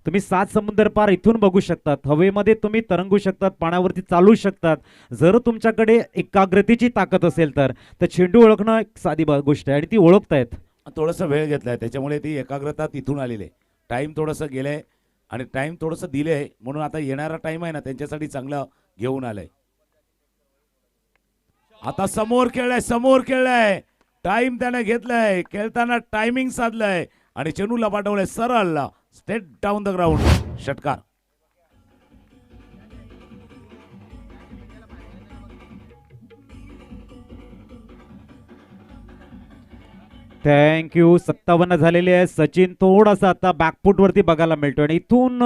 तुम्ही 7 समुद्र पार इथून बघू शकतात, हवेमध्ये तुम्ही तरंगू शकतात, पाण्यावरती चालू शकतात. जर तुमच्याकडे एकाग्रतेची ताकद असेल तर चेंडू ओळखणं एक साधी गोष्ट आहे आणि ती ओळखतायत. थोडंसं वेळ घेतलाय त्याच्यामुळे ती एकाग्रता तिथून आलेली आहे. टाइम थोडंसं गेलंय आणि टाइम थोडंसं दिलंय, म्हणून आता येणारा टाइम आहे ना त्यांच्यासाठी चांगलं घेऊन आलंय. आता समोर खेळलाय, टाइम त्याने घेतलाय, खेळताना टायमिंग साधलंय आणि चेंडूला पाठवलंय सरळ स्ट्रेट डाऊन द ग्राउंड. षटकार. थँक्यू. 57 झालेले आहे. सचिन थोडासा आता बॅकफूट वरती बघायला मिळतोय आणि इथून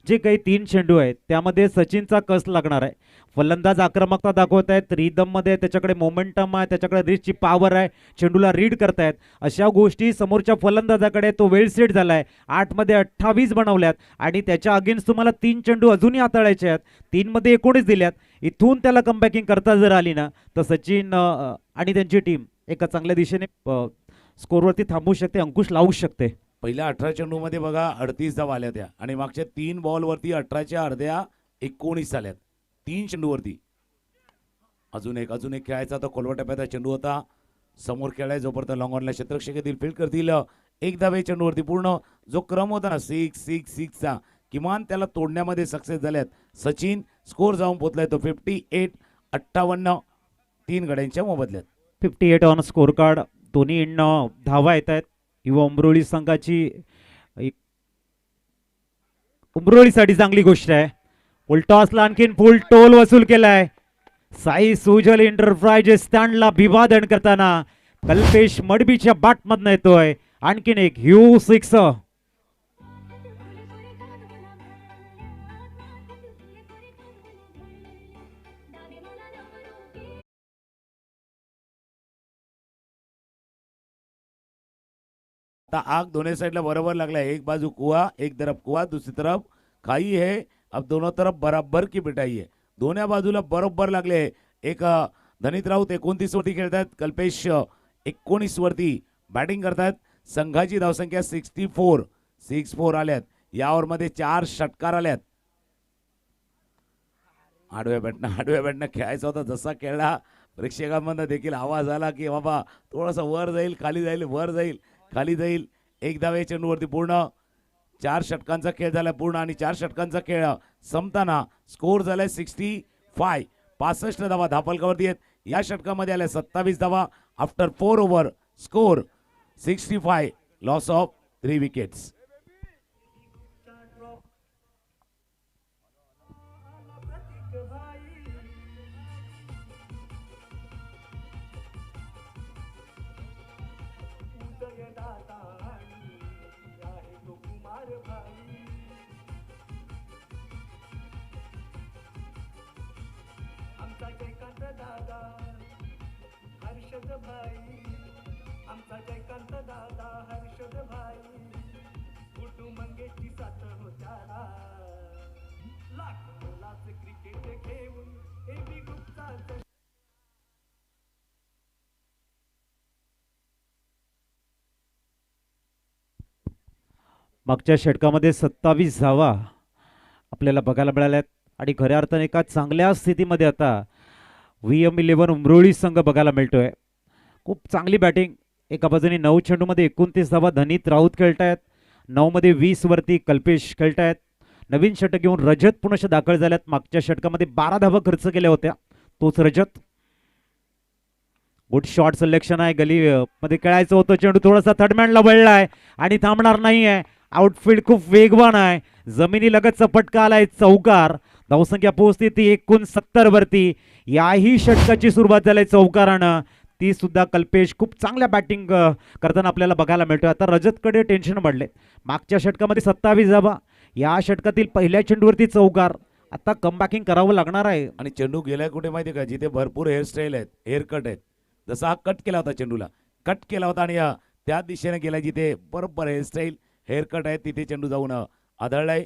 जे काही 3 चेंडू आहेत त्यामध्ये सचिनचा कस लागणार आहे. फलंदाज आक्रमकता दाखवत आहेत, रिदम मध्ये त्याच्याकडे मोमेंटम आहे, त्याच्याकडे रिचची पॉवर आहे, चेंडूला रीड करतायत. अशा गोष्टी समोरच्या फलंदाजाकडे तो वेल सेट झालाय. 8 मध्ये 28 बनवल्यात आणि त्याच्या अगेन्स्ट तुम्हाला 3 चेंडू अजूनही हाताळायचे आहेत. 3 मध्ये 19 दिल्यात. इथून त्याला कमबॅकिंग करता जर आली ना तर सचिन आणि त्यांची टीम एका चांगल्या दिशेने स्कोरवरती थांबवू शकते, अंकुश लावू शकते. पहिल्या 18 चेंडूमध्ये बघा 38 धावा आल्या त्या आणि मागच्या 3 बॉलवरती 18च्या अर्ध्या 19 झाल्यात 3 चेंडूवरती. अजून एक खेळायचा तर खोलवा टप्प्याचा चेंडू होता. समोर खेळाय जोपर्यंत लॉंग ऑनला क्षेत्ररक्षक येतील, फील्ड करतील. एक धावे चेंडूवरती पूर्ण जो क्रम होता ना 6-6-6चा किमान त्याला तोडण्यामध्ये सक्सेस झाल्यात. सचिन स्कोर जाऊन पोहोचलाय तो 58-58 3 गड्यांच्या मोबदल्यात. 58 ऑन स्कोर कार्ड. दोन्ही धावा येत आहेत. युवा उमरोळी संघाची उमरोळीसाठी चांगली गोष्ट आहे. उलटॉसला आणखीन फुल टोल वसूल केलाय. साई सुजल एंटरप्राइजेस स्टँडला अभिवादन करताना कल्पेश मडबीच्या बॅटमधनं येतोय आणखीन एक ह्यू 6. आता आग दोनों साइडला बरोबर लागला है. एक बाजू कुआ, एक तरफ कुआ, दूसरी तरफ खाई है. अब दोनों तरफ बराबर की पिटाई है. दोन्ही बाजूला बरोबर लागले. एक धनित राऊत 29 वरती खेळतात, कल्पेश 19 वरती बॅटिंग करतात. संघाची धावसंख्या 64 आल्यात. या ओव्हरमध्ये 4 षटकार आल्यात. आडव्या बॅटनं खेळायचा होता. जसा खेळला प्रेक्षकांमधनं देखील आवाज आला की बाबा थोडासा वर जाईल, खाली जाईल, वर जाईल, खाली जाईल. एक धावे चेंडूवरती पूर्ण 4 षटकांचा खेळ झाला पूर्ण आणि 4 षटकांचा खेळ संपताना स्कोर झालाय 65. 65 धावा धापलकावरती आहेत. या षटकामध्ये आल्या 27 धावा after 4 over. Score 65. Loss of 3 wickets. मागच्या षटकामध्ये 27 धावा आपल्याला बघायला मिळाल्यात आणि खऱ्या अर्थाने एका चांगल्या स्थितीमध्ये आता VM11 उमरोळी संघ बघायला मिळतोय. खूप चांगली बॅटिंग. एका बाजूने 9 चेंडूमध्ये 29 धावा धनित राऊत खेळतायत. 9 मध्ये 20 वरती कल्पेश खेळतायत. नवीन षटक घेऊन रजत पुनश्च दाखल झाल्यात. मागच्या षटकामध्ये 12 धावा खर्च केल्या होत्या. तोच रजत. गुड शॉट सिलेक्शन आहे. गली मध्ये खेळायचं होतं. चेंडू थोडासा थर्डमॅनला वळलाय आणि थांबणार नाहीये. आउटफील्ड खूप वेगवान आहे. जमिनी लगतचा फटका आलाय. चौकार. धावसंख्या पोहोचते ती 69 वरती. याही षटकाची सुरुवात झाली चौकारानं. ती सुद्धा कल्पेश खूप चांगल्या बॅटिंग करताना आपल्याला बघायला मिळतोय. आता रजतकडे टेन्शन वाढले. मागच्या षटकामध्ये 27 धावा. या षटकातील पहिल्या चेंडूवरती चौकार. आता कमबॅकिंग करावं लागणार आहे. आणि चेंडू गेलाय कुठे माहिती का, जिथे भरपूर हेअरस्टाईल आहेत, हेअर कट आहेत. जसा हा कट केला होता, चेंडूला कट केला होता आणि त्या दिशेने गेला जिथे बरोबर हेअरस्टाईल हेअर कट आहे तिथे चेंडू जाऊन आदळलाय.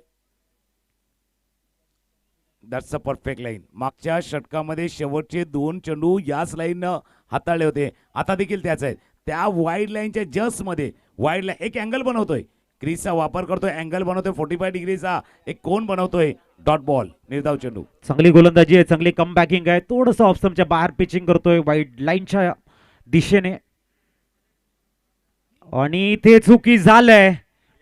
That's a perfect line. मागच्या षटकामध्ये शेवटचे 2 चेंडू याच लाईननं हाताळले होते. आता देखील त्याच आहेत. त्या वाईड लाईनच्या जस्ट मध्ये वाईड लाईन एक अँगल बनवतोय. क्रीजचा वापर करतोय, अँगल बनवतोय, 45 डिग्रीचा एक कोन बनवतोय. डॉट बॉल, निर्धाव चेंडू. चांगली गोलंदाजी आहे, चांगली कमबॅकिंग आहे. थोडंसं ऑफस्टंपच्या बाहेर पिचिंग करतोय वाईड लाईनच्या दिशेने आणि इथे चुकी झालंय.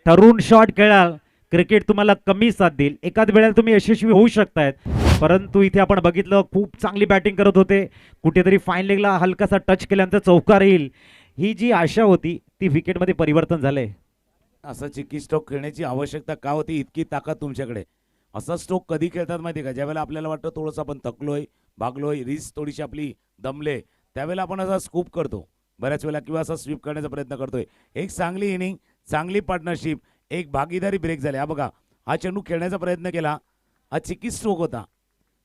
ठरून शॉट खेळाल क्रिकेट तुम्हाला कमी साथ देईल. एकाच वेळेला तुम्ही यशस्वी होऊ शकतायत. परंतु इथे आपण बघितलं खूप चांगली बॅटिंग करत होते. कुठेतरी फाईन लेगला हलकासा टच केल्यानंतर चौकार येईल ही जी आशा होती ती विकेटमध्ये परिवर्तन झालंय. असं चिक्की स्ट्रोक खेळण्याची आवश्यकता का होती? इतकी ताकद तुमच्याकडे. असा स्ट्रोक कधी खेळतात माहिती का, ज्यावेळेला आपल्याला वाटतं थोडंसं आपण थकलोय, भागलोय, रिस्क थोडीशी आपली दमले, त्यावेळेला आपण असा स्कूप करतो. बऱ्याच वेळेला किंवा असा स्वीप करण्याचा प्रयत्न करतोय. एक चांगली इनिंग, चांगली पार्टनरशिप, एक भागीदारी ब्रेक झाली. हा बघा, हा चेंडू खेळण्याचा प्रयत्न केला, हा चिकी स्ट्रोक होता.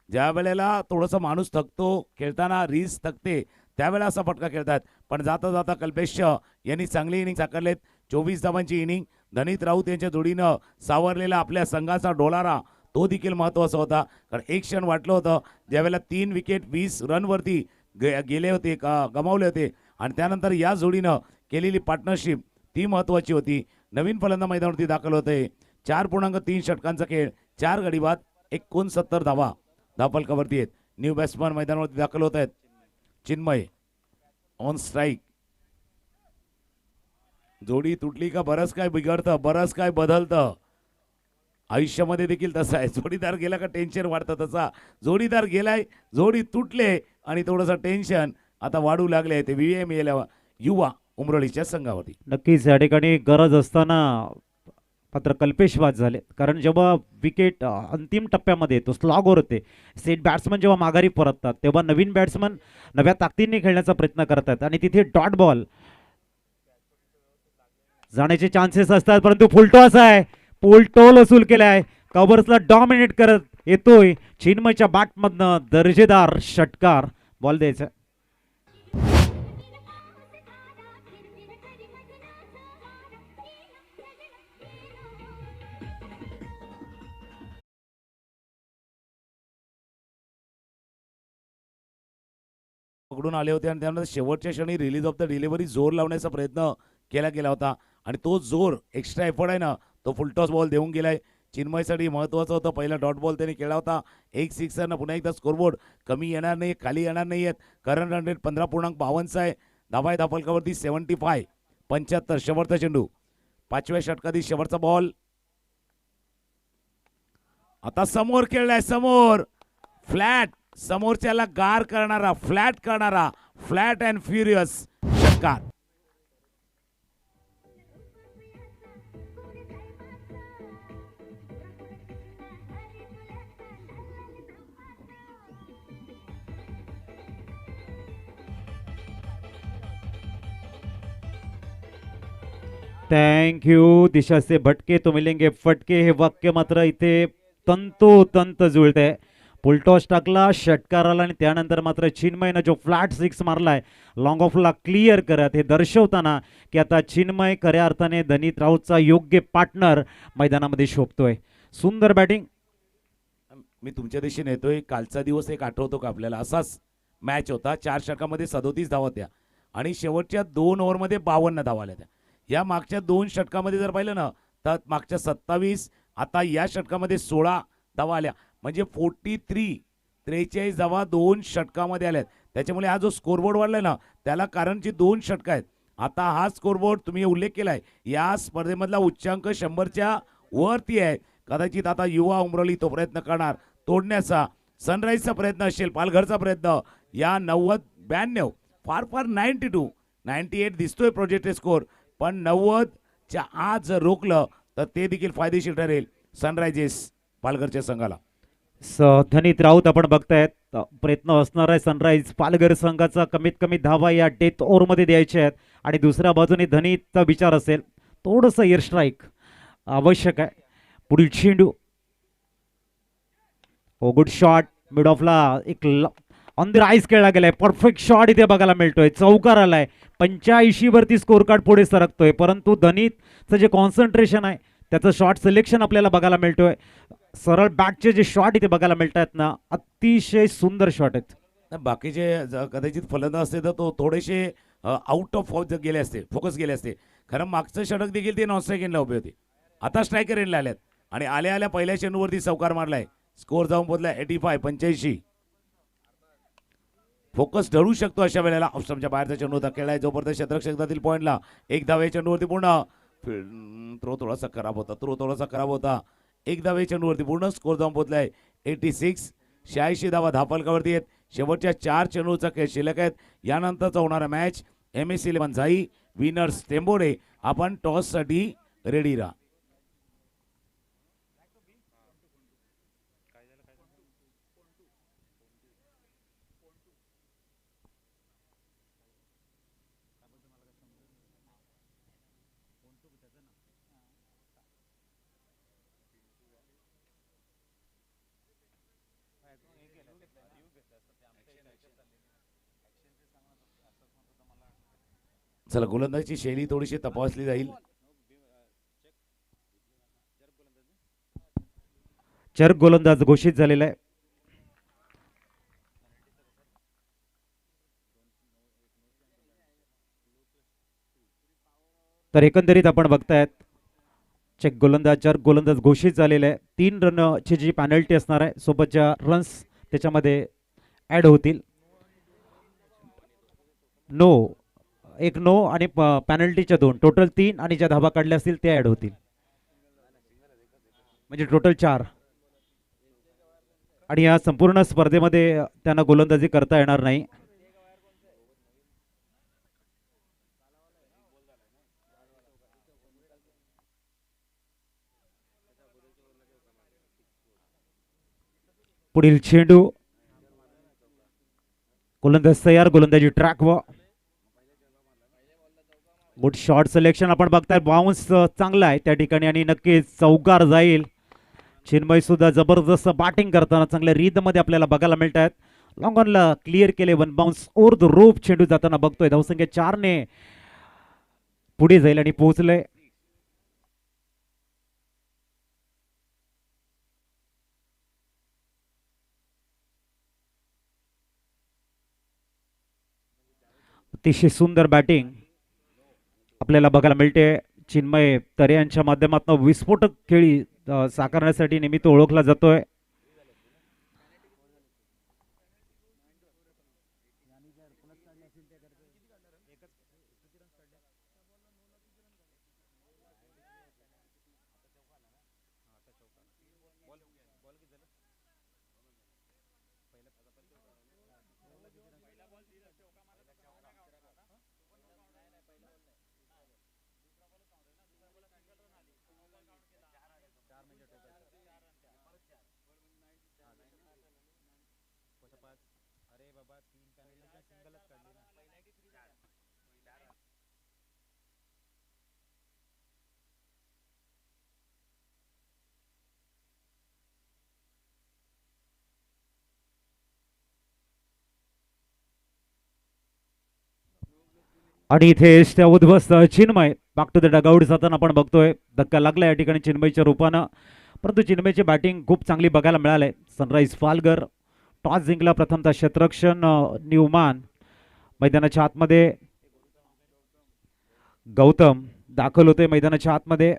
ज्या वेळेला थोडंसं माणूस थकतो, खेळताना रीस थकते, त्यावेळेला असा फटका खेळतात. पण जाता जाता कल्पेश यांनी चांगली इनिंग साकारलेत. 24 धावांची इनिंग. धनीत राऊत यांच्या जोडीनं सावरलेला आपल्या संघाचा डोलारा तो देखील महत्त्वाचा होता. कारण एक क्षण वाटलं होतं ज्यावेळेला 3 विकेट 20 रनवरती गेले होते, गमावले होते, आणि त्यानंतर या जोडीनं केलेली पार्टनरशिप ती महत्त्वाची होती. नवीन फलंदाज मैदानावरती दाखल होते. 4.3 षटकांचा खेळ, 4 गडी बाद, 69 धावा धावफलकावरती आहेत. न्यू बॅट्समन मैदानावरती दाखल होत आहेत. Chinmay on strike. जोडी तुटली का बरंच काय बिघडतं, बरंच काय बदलतं. आयुष्यामध्ये देखील तसं आहे. जोडीदार गेला का टेन्शन वाढतं, तसा जोडीदार गेलाय, जोडी तुटले आणि थोडंसं टेन्शन आता वाढू लागले. ते VAM युवा उमरळीच्या संघावरती. नक्कीच या ठिकाणी गरज असताना मात्र कल्पेश बाद झाले. कारण जेव्हा विकेट अंतिम टप्प्यामध्ये येतो, स्लॉगवर होते, सेट बॅट्समन जेव्हा माघारी परततात, तेव्हा नवीन बॅट्समन नव्या ताकदीने खेळण्याचा प्रयत्न करतात आणि तिथे डॉट बॉल जाण्याचे चान्सेस असतात. परंतु फुलटॉस आहे, फुलटॉल वसूल केलाय. कव्हर्सला डॉमिनेट करत येतोय चिन्मयच्या बॅटमधनं दर्जेदार षटकार. बॉल द्यायचा. पकडून आले होते आणि त्यानंतर शेवटच्या क्षणी रिलीज ऑफ द डिलिव्हरी जोर लावण्याचा प्रयत्न केला गेला होता आणि तो जोर एक्स्ट्रा एफर्ट आहे ना, तो फुलटॉस बॉल देऊन गेलाय. चिन्मयसाठी महत्त्वाचं होतं. पहिला डॉट बॉल त्यांनी केला होता. एक सिक्सरनं पुन्हा एकदा स्कोरबोर्ड कमी येणार नाही, खाली येणार नाही आहेत. करंट रन रेट 15.52 आहे. धावा आहे धावफलकावरती 75. 75 शेवटचा चेंडू, 5व्या षटकातील शेवटचा बॉल. आता समोर खेळलाय, समोर फ्लॅट, समोरच्याला गार करणारा, फ्लॅट करणारा, फ्लॅट अँड फ्युरियस षटकार. Thank you. दिशा से भटके तो मिलेंगे फटके, हे वाक्य मात्र इथे तंतोतंत जुळतंय. फुलटॉस टाकला, षटकार आला आणि त्यानंतर मात्र चिन्मयनं जो फ्लॅट सिक्स मारलाय लॉंग ऑफला क्लिअर करत, हे दर्शवताना की आता चिन्मय खऱ्या अर्थाने धनीत राऊतचा योग्य पार्टनर मैदानामध्ये शोभतोय. सुंदर बॅटिंग. मी तुमच्या दिशेने येतोय. कालचा दिवस एक आठवतो का आपल्याला? असाच मॅच होता. 4 षटकामध्ये 37 धावा होत्या आणि शेवटच्या 2 ओव्हरमध्ये 52 धावा आल्या त्या. या मागच्या 2 षटकामध्ये जर पाहिलं ना, तर मागच्या 27, आता या षटकामध्ये 16 धावा आल्या. म्हणजे 43 धावा 2 षटकामध्ये आल्यात. त्याच्यामुळे हा जो स्कोरबोर्ड वाढलाय ना, त्याला कारणची 2 षटकं आहेत. आता हा स्कोरबोर्ड तुम्ही उल्लेख केलाय, या स्पर्धेमधला उच्चांक 100च्या वरती आहे. कदाचित आता युवा उमरवली तो प्रयत्न करणार तोडण्याचा. सनराईजचा प्रयत्न असेल, पालघरचा प्रयत्न. या 90-92 फार 98 दिसतोय प्रोजेक्टेड स्कोर, पण 90च्या आत जर रोखलं तर ते देखील फायदेशीर ठरेल सनरायझर्स पालघरच्या संघाला. धनीत राऊत आपण बघतायत, प्रयत्न असणार आहे सनराईज पालघर संघाचा कमीत कमी धावा या डेथ ओव्हरमध्ये द्यायचे आहेत आणि दुसऱ्या बाजूने धनीतचा विचार असेल थोडंसं एअर स्ट्राईक आवश्यक आहे. पुढील चेंडू, हो गुड शॉट, मिड ऑफला एक ऑन द राईज खेळला गेलाय. परफेक्ट शॉट इथे बघायला मिळतोय, चौकार आलाय. 85 वरती स्कोर कार्ड पुढे सरकतोय, परंतु धनीतचं जे कॉन्सन्ट्रेशन आहे त्याचं शॉट सिलेक्शन आपल्याला बघायला मिळतोय. सरळ बॅकचे जे शॉट इथे बघायला मिळत आहेत ना, अतिशय सुंदर शॉट आहेत. बाकीचे कदाचित फलंदाज असते तर तो थोडेसे आउट ऑफ गेले असते, फोकस गेले असते. खरं मागचं षटक देखील ते नॉन स्ट्राईक एंडला उभे होते. आता स्ट्रायकर एंडला आल्यात आणि आल्या पहिल्या चेंडूवरती चौकार मारलाय. स्कोर जाऊन पोहोचला 85. फोकस ढळू शकतो अशा वेळेला. ऑप्शनच्या बाहेरचा चेंडू होता, खेळलाय जोपर्यंत क्षेत्रातील पॉईंटला. एक धावे चेंडूवरती पूर्ण. थ्रो थोडासा खराब होता. एक धावे चेंडूवरती पूर्ण. स्कोर जाऊन पोहोचलाय 86. 86 धावा धावफलकावरती आहेत. शेवटच्या 4 चेंडूचा खेळ शिल्लक आहेत. यानंतरचा होणारा मॅच MS 11 झाई विनर्स टेंबोडे. आपण टॉससाठी रेडी राहा. चला, गोलंदाजीची शैली थोडीशी तपासली जाईल. चर्क गोलंदाज घोषित झालेला आहे. तर एकंदरीत आपण बघतायत चेक गोलंदाज चर्क गोलंदाज घोषित झालेला आहे. 3 रनची जी पॅनल्टी असणार आहे, सोबतच्या रन्स त्याच्यामध्ये ऍड होतील. नो, एक नो आणि पॅनल्टीच्या 2, टोटल 3, आणि ज्या धाबा काढल्या असतील ते ऍड होतील, म्हणजे टोटल 4. आणि या संपूर्ण स्पर्धेमध्ये त्यांना गोलंदाजी करता येणार नाही. पुढील चेंडू, गोलंदाज तयार, गोलंदाजी ट्रॅक व गुड शॉट सिलेक्शन आपण बघताय. बाउन्स चांगला आहे त्या ठिकाणी आणि नक्कीच चौकार जाईल. चिन्मय सुद्धा जबरदस्त बॅटिंग करताना चांगल्या रीत मध्ये आपल्याला बघायला मिळत आहेत. लॉंग ऑनला क्लिअर केले, 1 बाउन्स ओव्हर द रोप चेंडू जाताना बघतोय. धावसंख्या 4 ने पुढे जाईल आणि पोहोचले. अतिशय सुंदर बॅटिंग आपल्याला बघायला मिळते. चिन्मय तरे यांच्या माध्यमातून विस्फोटक खेळी साकारण्यासाठी नेहमी तो ओळखला जातोय. आणि इथे त्या उद्ध्वस्त Chinmay back to the dugout जाताना आपण बघतोय. धक्का लागला या ठिकाणी चिन्मयच्या रूपानं, परंतु चिन्मयची बॅटिंग खूप चांगली बघायला मिळाली. सनराईज पालघर टॉस जिंकला. प्रथमतः क्षेत्ररक्षण न्यूमॅन मैदानाच्या आतमध्ये, गौतम दाखल होते मैदानाच्या आतमध्ये.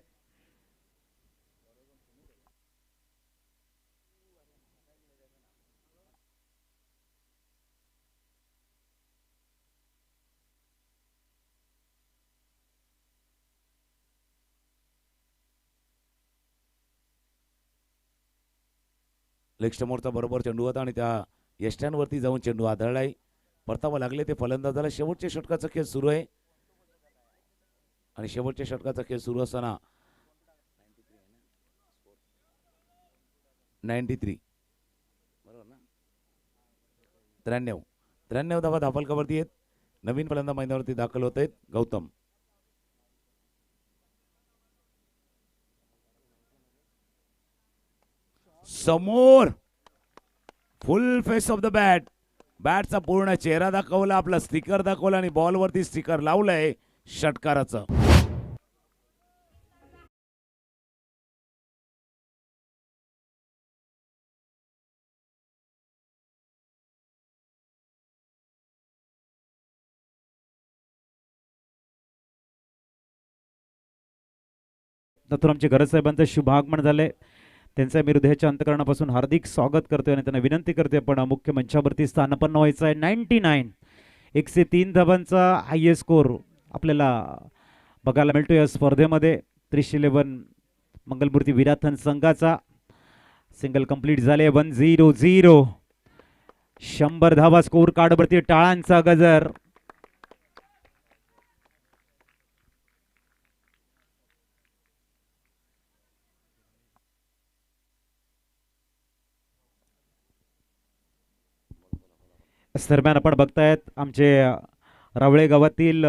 लेग स्टंपवरचा बरोबर चेंडू होता आणि त्या यष्ट्यांवरती जाऊन चेंडू आदळलाय. परतावा लागले ते फलंदाजाला. शेवटच्या षटकाचा खेळ सुरू आहे आणि शेवटच्या षटकाचा खेळ सुरू असताना 93 बरोबर ना, 93 धावा धाफलकावरती आहेत. नवीन फलंदाज मैदानावरती दाखल होत आहेत. गौतम समोर, full face of the bat. बॅटचा पूर्ण चेहरा दाखवला, आपला स्टिकर दाखवला आणि बॉलवरती स्टिकर लावलंय षटकाराचं. नंतर आमचे गरज साहेबांचं शुभ आगमन झाले. त्यांच्या मी हृदयाच्या अंतकरणापासून हार्दिक स्वागत करतोय आणि त्यांना विनंती करतोय पण मुख्य मंचावरती स्थानापन्न व्हायचं आहे. 99 103 धावांचा हायएस्ट स्कोर आपल्याला बघायला मिळतो या स्पर्धेमध्ये. 311 मंगलमूर्ती विराथन संघाचा सिंगल कंप्लीट झाले. 100 100 धावा स्कोर कार्डवरती. टाळांचा गजर. दरम्यान आपण बघतायत आमचे रावळे गावातील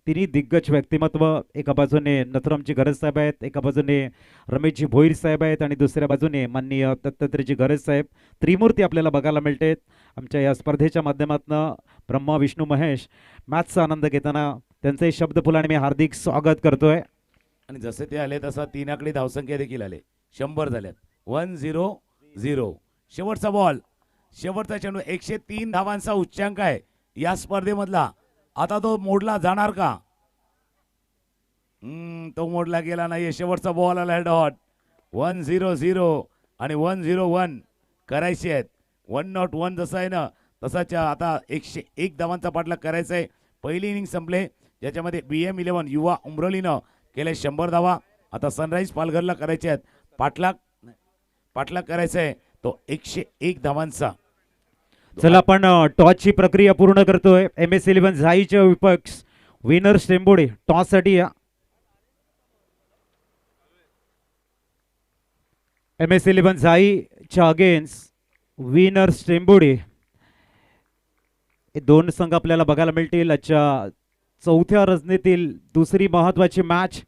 तिन्ही दिग्गज व्यक्तिमत्व, एका बाजूने नथुरामजी गरज साहेब आहेत, एका बाजूने रमेशजी भोईर साहेब आहेत आणि दुसऱ्या बाजूने माननीय दत्तात्रेयजी गरज साहेब, त्रिमूर्ती आपल्याला बघायला मिळते आमच्या या स्पर्धेच्या माध्यमातून. ब्रह्मा विष्णू महेश मॅचचा आनंद घेताना त्यांचे शब्द फुलाने मी हार्दिक स्वागत करतोय. आणि जसे ते आले तसा 3 आकडी धावसंख्या देखील आले, 100 झाल्यात. 1-0-0 शेवटचा बॉल, शेवटचा चेंडू. 103 धावांचा उच्चांक आहे या स्पर्धेमधला. आता तो मोडला जाणार का? तो मोडला गेला नाही. शेवटचा बॉल आला डॉट. 1-0-0 आणि 1-0-1 करायचे आहेत. 1-0-1 जसं आहे ना तसाच आता 101 धावांचा पाठलाग करायचा आहे. पहिली इनिंग संपले ज्याच्यामध्ये BM11 युवा उमरोलीनं केले 100 धावा. आता सनराईज पालघरला करायचे आहेत पाठलाग करायचा आहे तो 101 धावांचा. चला आपण टॉसची प्रक्रिया पूर्ण करतोय. MS11 झाईच्या विपक्ष विनर स्टेंबोडे टॉस साठी या. MS11 झाईच्या अगेन्स्ट विनर स्टेंबोडे हे दोन संघ आपल्याला बघायला मिळतील आजच्या चौथ्या रजनीतील दुसरी महत्वाची मॅच.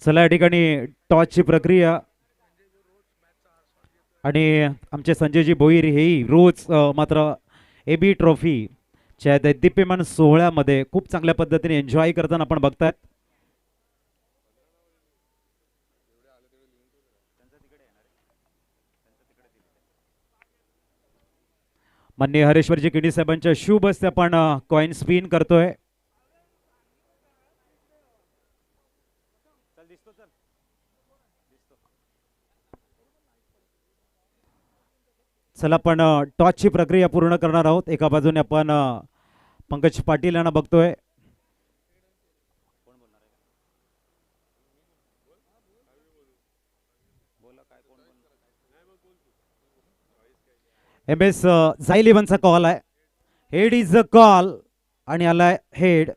चला या ठिकाणी टॉसची प्रक्रिया आणि आमचे संजयजी भोईर हेही रोज मात्र AB ट्रॉफीच्या दैदिप्यमान सोहळ्यामध्ये खूप चांगल्या पद्धतीने एन्जॉय करताना आपण बघतात. माननीय हरेश्वरजी किणी साहेबांच्या शुभ हस्ते आपण कॉइन स्पिन करतोय. चला आपण टॉसची प्रक्रिया पूर्ण करणार आहोत. एका बाजूने आपण पंकज पाटील यांना बघतोय. MS झाई11चा कॉल आहे. हेड इज द कॉल आणि आलाय हेड.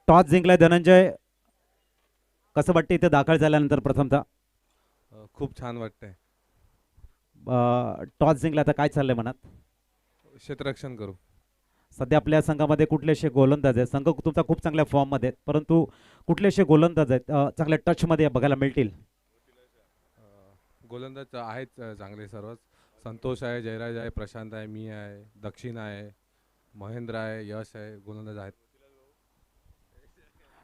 टॉस जिंकलाय धनंजय. कसं वाटतं इथे दाखल झाल्यानंतर? प्रथमतः खूप छान वाटतंय. टॉस जिंकला तर काय चाललंय मनात? क्षेत्ररक्षण करू. सध्या आपल्या संघामध्ये कुठले असे गोलंदाज आहेत? संघ तुमचा खूप चांगल्या फॉर्ममध्ये आहेत, परंतु कुठले असे गोलंदाज आहेत चांगल्या टचमध्ये बघायला मिळतील? गोलंदाज आहेत चांगले सर्वच. संतोष आहे, जयराज आहे, प्रशांत आहे, मी आहे, दक्षिण आहे, महेंद्र आहे, यश आहे, गोलंदाज आहेत.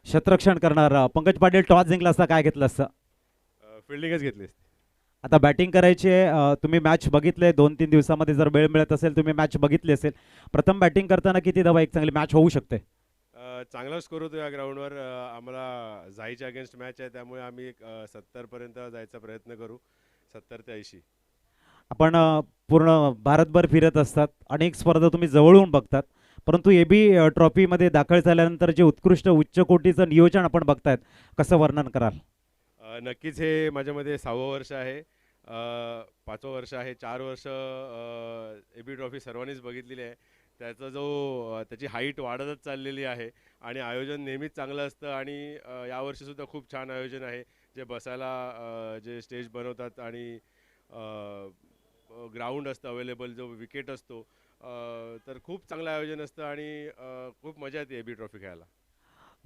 क्षेत्ररक्षण करणार पंकज पाटील टॉस जिंकला असता काय घेतलं असतं? फिल्डिंगच घेतली असती. आता बॅटिंग करायची आहे. तुम्ही मॅच बघितले 2-3 दिवसामध्ये जर वेळ मिळत असेल तुम्ही मॅच बघितली असेल. प्रथम बॅटिंग करताना किती धावा एक चांगली मॅच होऊ शकते? चांगला स्कोर होतो या ग्राउंडवर. आम्हाला झाईच्या अगेन्स्ट मॅच आहे त्यामुळे आम्ही 70पर्यंत जायचा प्रयत्न करू. 70 ते 80. आपण पूर्ण भारतभर फिरत असतात, अनेक स्पर्धा तुम्ही जवळून बघतात, परंतु AB ट्रॉफीमध्ये दाखल झाल्यानंतर जे उत्कृष्ट उच्च कोटीचं नियोजन आपण बघतायत कसं वर्णन कराल? नक्कीच हे माझ्यामध्ये 6वं वर्ष आहे. 5वं वर्ष आहे. 4 वर्ष AB ट्रॉफी सर्वांनीच बघितलेली आहे. त्याची हाईट वाढतच चाललेली आहे आणि आयोजन नेहमीच चांगलं असतं आणि यावर्षीसुद्धा खूप छान आयोजन आहे. जे बसायला जे स्टेज बनवतात आणि ग्राउंड असतं अवेलेबल, जो विकेट असतो, तर खूप चांगलं आयोजन असतं आणि खूप मजा येते AB ट्रॉफी खेळायला.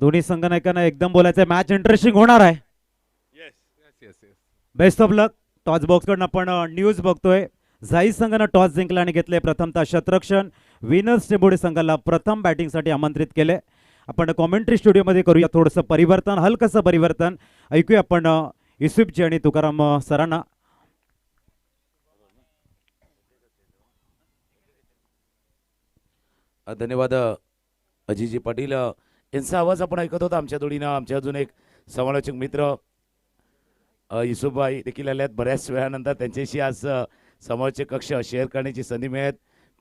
दोन्ही संघनायकांना एकदम बोलायचं मॅच इंटरेस्टिंग होणार आहे. Yes yes yes yes. Best of luck. Toss बॉक्सकडून आपण न्यूज बघतोय. झाई संघानं टॉस जिंकला आणि घेतले प्रथमतः क्षेत्ररक्षण. विनर्स टेंबोडे संघाला प्रथम बॅटिंगसाठी आमंत्रित केले. आपण कॉमेंट्री स्टुडिओमध्ये करूया थोडंसं परिवर्तन, हलकंसं परिवर्तन. ऐकूया आपण युसुफजी आणि तुकाराम सरांना. धन्यवाद अजिजी पाटील यांचा आवाज आपण ऐकत होता. आमच्या जोडीनं आमचे अजून एक समालोचक मित्र युसुफभाई देखील आल्यात बऱ्याच वेळानंतर. त्यांच्याशी आज समालोचक कक्ष शेअर करण्याची संधी मिळत.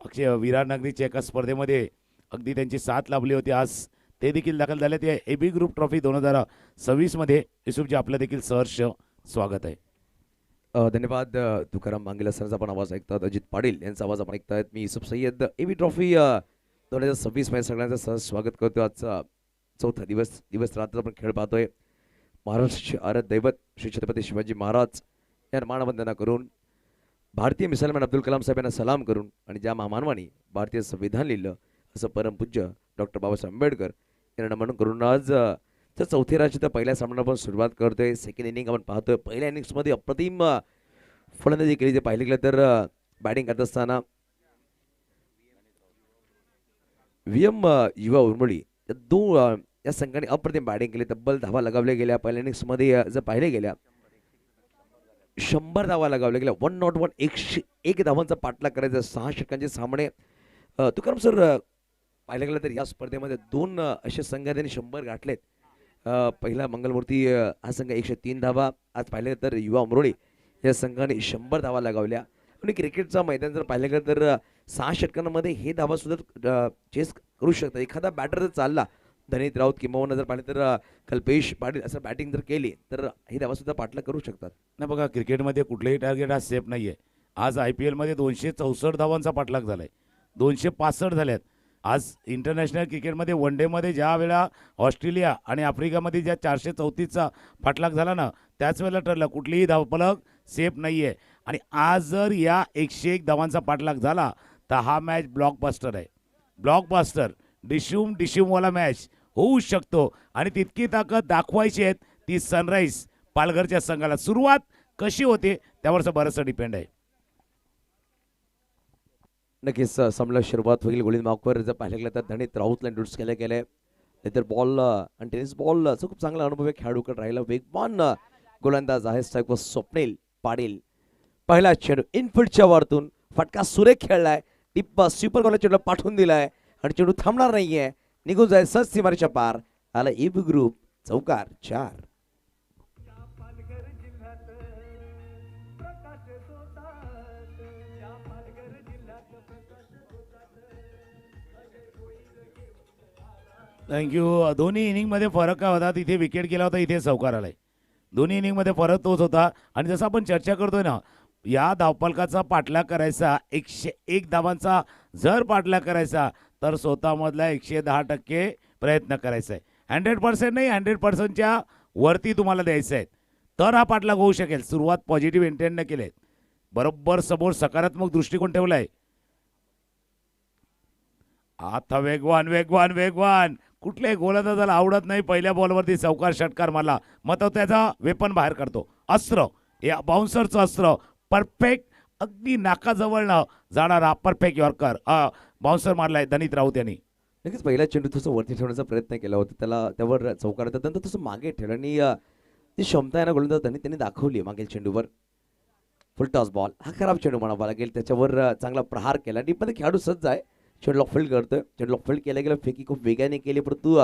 मागच्या विराटनगरीच्या एका स्पर्धेमध्ये अगदी त्यांची साथ लाभली होती. आज ते देखील दाखल झाले. ते AB ग्रुप ट्रॉफी 2026 मध्ये. युसुफजी आपलं देखील सहर्ष स्वागत आहे. धन्यवाद तुकाराम मांगेला सरांचा आपण आवाज ऐकतात. अजित पाटील यांचा आवाज आपण ऐकतायत. मी युसुफ सय्यद. एबी ट्रॉफी 2026 मध्ये सगळ्यांचं सहज स्वागत करतो. आजचा चौथा दिवस रात्र आपण खेळ पाहतोय. महाराष्ट्राचे आराध्य दैवत श्री छत्रपती शिवाजी महाराज यांना मानवंदना करून, भारतीय मिसाईलमॅन अब्दुल कलाम साहेब यांना सलाम करून आणि ज्या महामानवानी भारतीय संविधान लिहिलं असं परमपूज्य डॉक्टर बाबासाहेब आंबेडकर यांना नमन करून आज तर चौथी राज्य तर पहिल्या सामन्याला आपण सुरुवात करतोय. सेकंड इनिंग आपण पाहतोय. पहिल्या इनिंग्समध्ये अप्रतिम फलंदाजी केली. ते पाहिलं गेलं तर बॅटिंग करत असताना VM युवा उर्मळी या संघाने अप्रतिम बॅटिंग केली. तब्बल धावा लगावल्या गेल्या. पहिल्या इनिंग्समध्ये जर पाहिले गेल्या 100 धावा लगावल्या गेल्या. 101 101 धावांचा पाठलाग करायचा. 6 षटकांचे सामने. तुकाराम सर, पाहिलं गेलं तर या स्पर्धेमध्ये 2 असे संघ त्यांनी 100 गाठलेत. पहिला मंगलमूर्ती हा संघ 103 धावा. आज पाहिलं तर युवा उमरोळी या संघाने 100 धावा लगावल्या. आणि क्रिकेटचा मैदान जर पाहिलं गेलं तर 6 षटकांमध्ये हे धावा सुद्धा चेस करू शकतात. एखादा बॅटर जर चालला, धनीत राऊत किंवा जर पाहिलं तर कल्पेश पाटील असं बॅटिंग जर केली तर हे धावा सुद्धा पाठलाग करू शकतात. नाही बघा, क्रिकेटमध्ये कुठलेही टार्गेट आज सेफ नाही आहे. आज IPL मध्ये 264 धावांचा पाठलाग झालाय. 265 झाल्यात. आज इंटरनॅशनल क्रिकेटमध्ये वन डेमध्ये ज्या वेळा ऑस्ट्रेलिया आणि आफ्रिकामध्ये ज्या 434चा पाठलाग झाला ना, त्याच वेळेला ठरलं कुठलीही धावफलक सेफ नाही आहे. आणि आज जर या 101 धावांचा पाठलाग झाला तर हा मॅच ब्लॉकबस्टर आहे. ब्लॉकबस्टर डिशूमवाला मॅच होऊ शकतो. आणि तितकी ताकद दाखवायची आहे ती सनराईज पालघरच्या संघाला. सुरुवात कशी होते त्यावरचं बरंचसं डिपेंड आहे. नक्कीच सामन्याला सुरुवात होईल. गोळी मार्कवर जर पाहिलं गेलं तर धनीत राऊतला इंट्रोड्यूस केले गेले. नंतर बॉल आणि टेनिस बॉलचा खूप चांगला अनुभवी खेळाडूकडे राहिला. वेगवान गोलंदाज आहे स्ट्राईकवर स्वप्नील पाटील. पहिला चेंडू इनफिल्डच्या वरतून फटका सुरेख खेळलाय. टिप्पा स्वीपर करून चेंडू पाठवून दिलाय आणि चेंडू थांबणार नाहीये. निघून जाईल सहज सीमारेच्या पार. आला एबी ग्रुप चौकार 4. थँक्यू. दोन्ही इनिंगमध्ये फरक काय होता, तिथे विकेट गेला होता, इथे चौकार आलाय. दोन्ही इनिंगमध्ये फरक तोच होता. आणि जसं आपण चर्चा करतोय ना, या धावफलकाचा पाठलाग करायचा, 101 धावांचा जर पाठलाग करायचा तर स्वतःमधला 110% प्रयत्न करायचा आहे. 100% नाही, 100%च्या वरती तुम्हाला द्यायचं आहे, तर हा पाठलाग होऊ शकेल. सुरुवात पॉझिटिव्ह इंटेंटनं केले. बरोबर समोर सकारात्मक दृष्टिकोन ठेवलाय. आता वेगवान कुठल्याही गोलंदाजाला आवडत नाही पहिल्या बॉलवरती चौकार षटकार मारला, मग तो त्याचा वेपन बाहेर काढतो. अस्त्र, या बाउन्सरचं अस्त्र, परफेक्ट अगदी नाकाजवळनं जाणारा परफेक्ट यॉर्कर बाउन्सर मारलाय धनीत राऊत यांनी. नक्कीच पहिला चेंडू थोडंसं वरती ठेवण्याचा प्रयत्न केला होता. त्यावर चौकार येतात. नंतर तसं मागे ठेवलं आणि ती क्षमता आहे ना गोलंदाज त्यांनी दाखवली. मागील चेंडूवर फुल टॉस बॉल, हा खराब चेंडू म्हणावा लागेल. त्याच्यावर चांगला प्रहार केला. डीपमध्ये खेळाडू सज्ज आहे. चेंडू लॉक फील्ड करतोय. चेंडू लॉक फील्ड केला गेला. फेकी खूप वेगाने केली, परंतु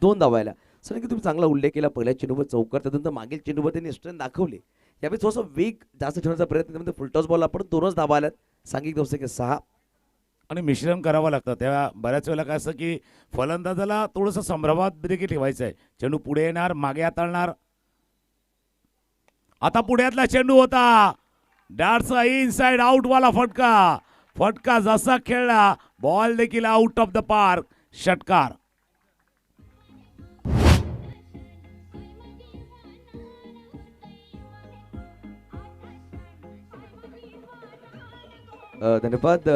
2 धावायला. सर की तुम्ही चांगला उल्लेख केला. पहिल्या चेंडूवर चौकार, त्यानंतर मागील चेंडूवर त्यांनी स्ट्रेंथ दाखवली. यावेळी थोडासा वेग जास्त ठेवण्याचा प्रयत्न केला. फुल टॉस बॉल आपण 2च धावा आल्यात. सांघिक 6. आणि मिश्रण करावं लागतं. तेव्हा बऱ्याच वेळेला काय असं की फलंदाजाला थोडंसं संभ्रमात देखील ठेवायचं आहे. चेंडू पुढे येणार, मागे हाताळणार. आता पुढ्यातला चेंडू होता, डार्टचा इनसाइड आउट वाला फटका जसा खेळला, बॉल देखील आउट ऑफ द पार्क, षटकार. धन्यवाद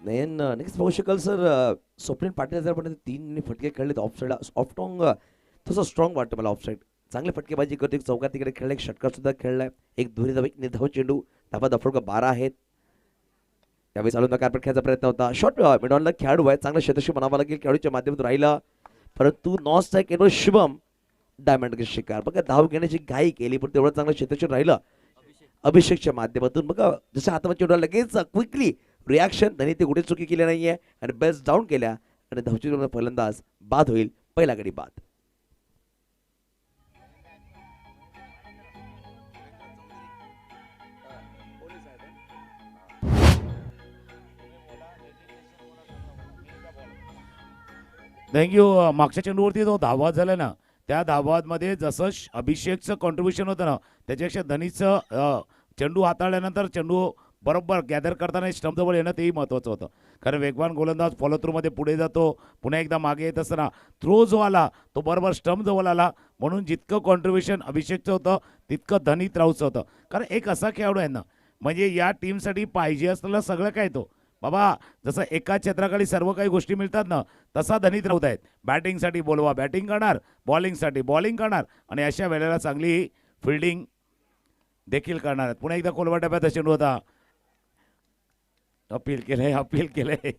नयन. नेक्स्ट पाहू शकाल सर, स्वप्नील पाटील जर पण 3 फटके खेळलेत ऑफ साईड. थोडंसं स्ट्रॉंग वाटतं मला ऑफ साईड. चांगले फटकेबाजी करतो. एक चौकार तिकडे खेळला, एक षटकार सुद्धा खेळलाय. एक दुहेरी धावा, एक निर्धाव चेंडू. धाबा दफडका 12 आहेत. यावेळी चालून कार्पेट खेळायचा प्रयत्न होता. शॉर्ट मिडॉनला खेळाडू आहे, चांगला क्षेत्रक्षी म्हणावा लागेल. खेळाडूच्या माध्यमातून राहिला, परंतु नॉन स्ट्राईक येतो शुभम. डायमंड शिकार बघा, धाव घेण्याची घाई केली, पण तेवढं चांगलं क्षेत्रक्षी राहिलं अभिषेकच्या माध्यमातून. बघा जसं हातामध्ये चेंडू लगेच क्विकली रिॲक्शन. त्यांनी ते कुठे चुकी केली नाहीये आणि बेस्ट डाऊन केल्या आणि धावची फलंदाज बाद होईल. पहिला गडी बाद. थँक्यू. मागच्या चेंडूवरती जो धावा झाला ना, त्या धावामध्ये जसं अभिषेकचं कॉन्ट्रीब्युशन होतं ना, त्याच्यापेक्षा धनीचं चेंडू हाताळल्यानंतर चेंडू बरोबर गॅदर करताना स्टंपजवळ येणं तेही महत्त्वाचं होतं. कारण वेगवान गोलंदाज फॉलो थ्रूमध्ये पुढे जातो, पुन्हा एकदा मागे येत असताना थ्रो जो आला तो बरोबर स्टंपजवळ आला. म्हणून जितकं कॉन्ट्रीब्युशन अभिषेकचं होतं तितकं धनीत राऊचं होतं. कारण एक असा खेळाडू आहे ना, म्हणजे या टीमसाठी पाहिजे असलेलं सगळं काय तो बाबा, जसं एका क्षेत्राखाली सर्व काही गोष्टी मिळतात ना, तसा धनीत राऊत आहेत. बॅटिंगसाठी बोलवा बॅटिंग करणार, बॉलिंगसाठी बॉलिंग करणार आणि अशा वेळेला चांगली फिल्डिंग देखील करणार आहेत. पुन्हा एकदा कोलवा टप्प्यात चेंडू होता, अपील केलंय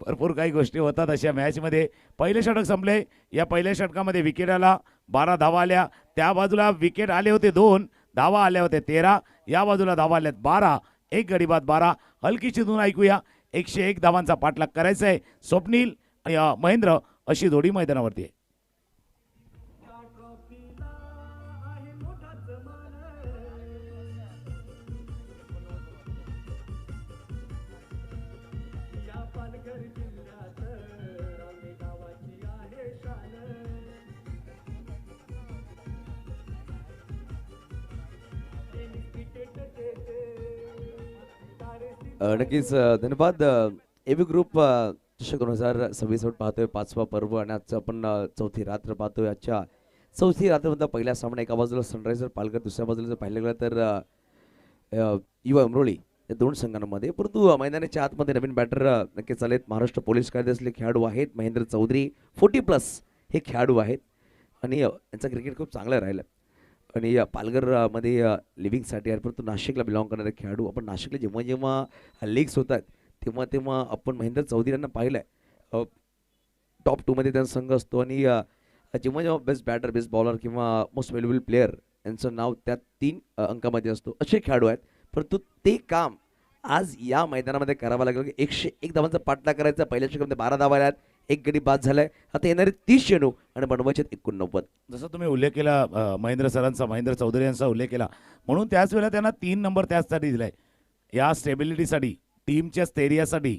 भरपूर काही गोष्टी होतात अशा मॅचमध्ये. पहिले षटक संपले. या पहिल्या षटकामध्ये विकेट आला, 12 धावा आल्या. त्या बाजूला विकेट आले होते 2, धावा आल्या होत्या 13. या बाजूला धावा आल्यात 12, एक गडी बाद 12. हलकीची धून ऐकूया. 101 धावांचा पाठलाग करायचा आहे. स्वप्नील आणि महेंद्र अशी जोडी मैदानावरती आहे. नक्कीच धन्यवाद. एबी ग्रुप चषक 2026 पाहतोय 5वा पर्व आणि आजचं आपण चौथी रात्र पाहतोय. आजच्या चौथी रात्रमधला पहिला सामना एका बाजूला सनरायझर पालघर, दुसऱ्या बाजूला जर पाहिलं गेलं तर युवा अमरोली या दोन संघांमध्ये. परंतु मैदानाच्या आतमध्ये नवीन बॅटर नक्कीच आलेत. महाराष्ट्र पोलीस कायद्यातले खेळाडू आहेत. महेंद्र चौधरी 40+ हे खेळाडू आहेत आणि यांचा क्रिकेट खूप चांगलं राहिलं. आणि पालघरमध्ये लिव्हिंगसाठी आहे, परंतु नाशिकला बिलॉंग करणारे खेळाडू. आपण नाशिकला जेव्हा जेव्हा लीग्स होतात तेव्हा तेव्हा आपण महेंद्र चौधरी यांना पाहिलं आहे. टॉप 2मध्ये त्यांचा संघ असतो आणि जेव्हा जेव्हा बेस्ट बॅटर, बेस्ट बॉलर किंवा मोस्ट व्हॅल्युएबल प्लेअर यांचं नाव त्या 3 अंकामध्ये असतो असे खेळाडू आहेत. परंतु ते काम आज या मैदानामध्ये करावं लागलं. 101 धावांचा पाठलाग करायचा. पहिल्या षटकामध्ये 12 धावा आल्यात, एक गडी बाद झालाय. आता येणारे 30 चेंडू आणि बनवायचे 89. जसं तुम्ही उल्लेख केला महेंद्र सरांचा, महेंद्र चौधरी यांचा उल्लेख केला, म्हणून त्याच वेळेला त्यांना 3 नंबर त्याचसाठी दिलाय. या स्टेबिलिटीसाठी, टीमच्या स्थैर्यासाठी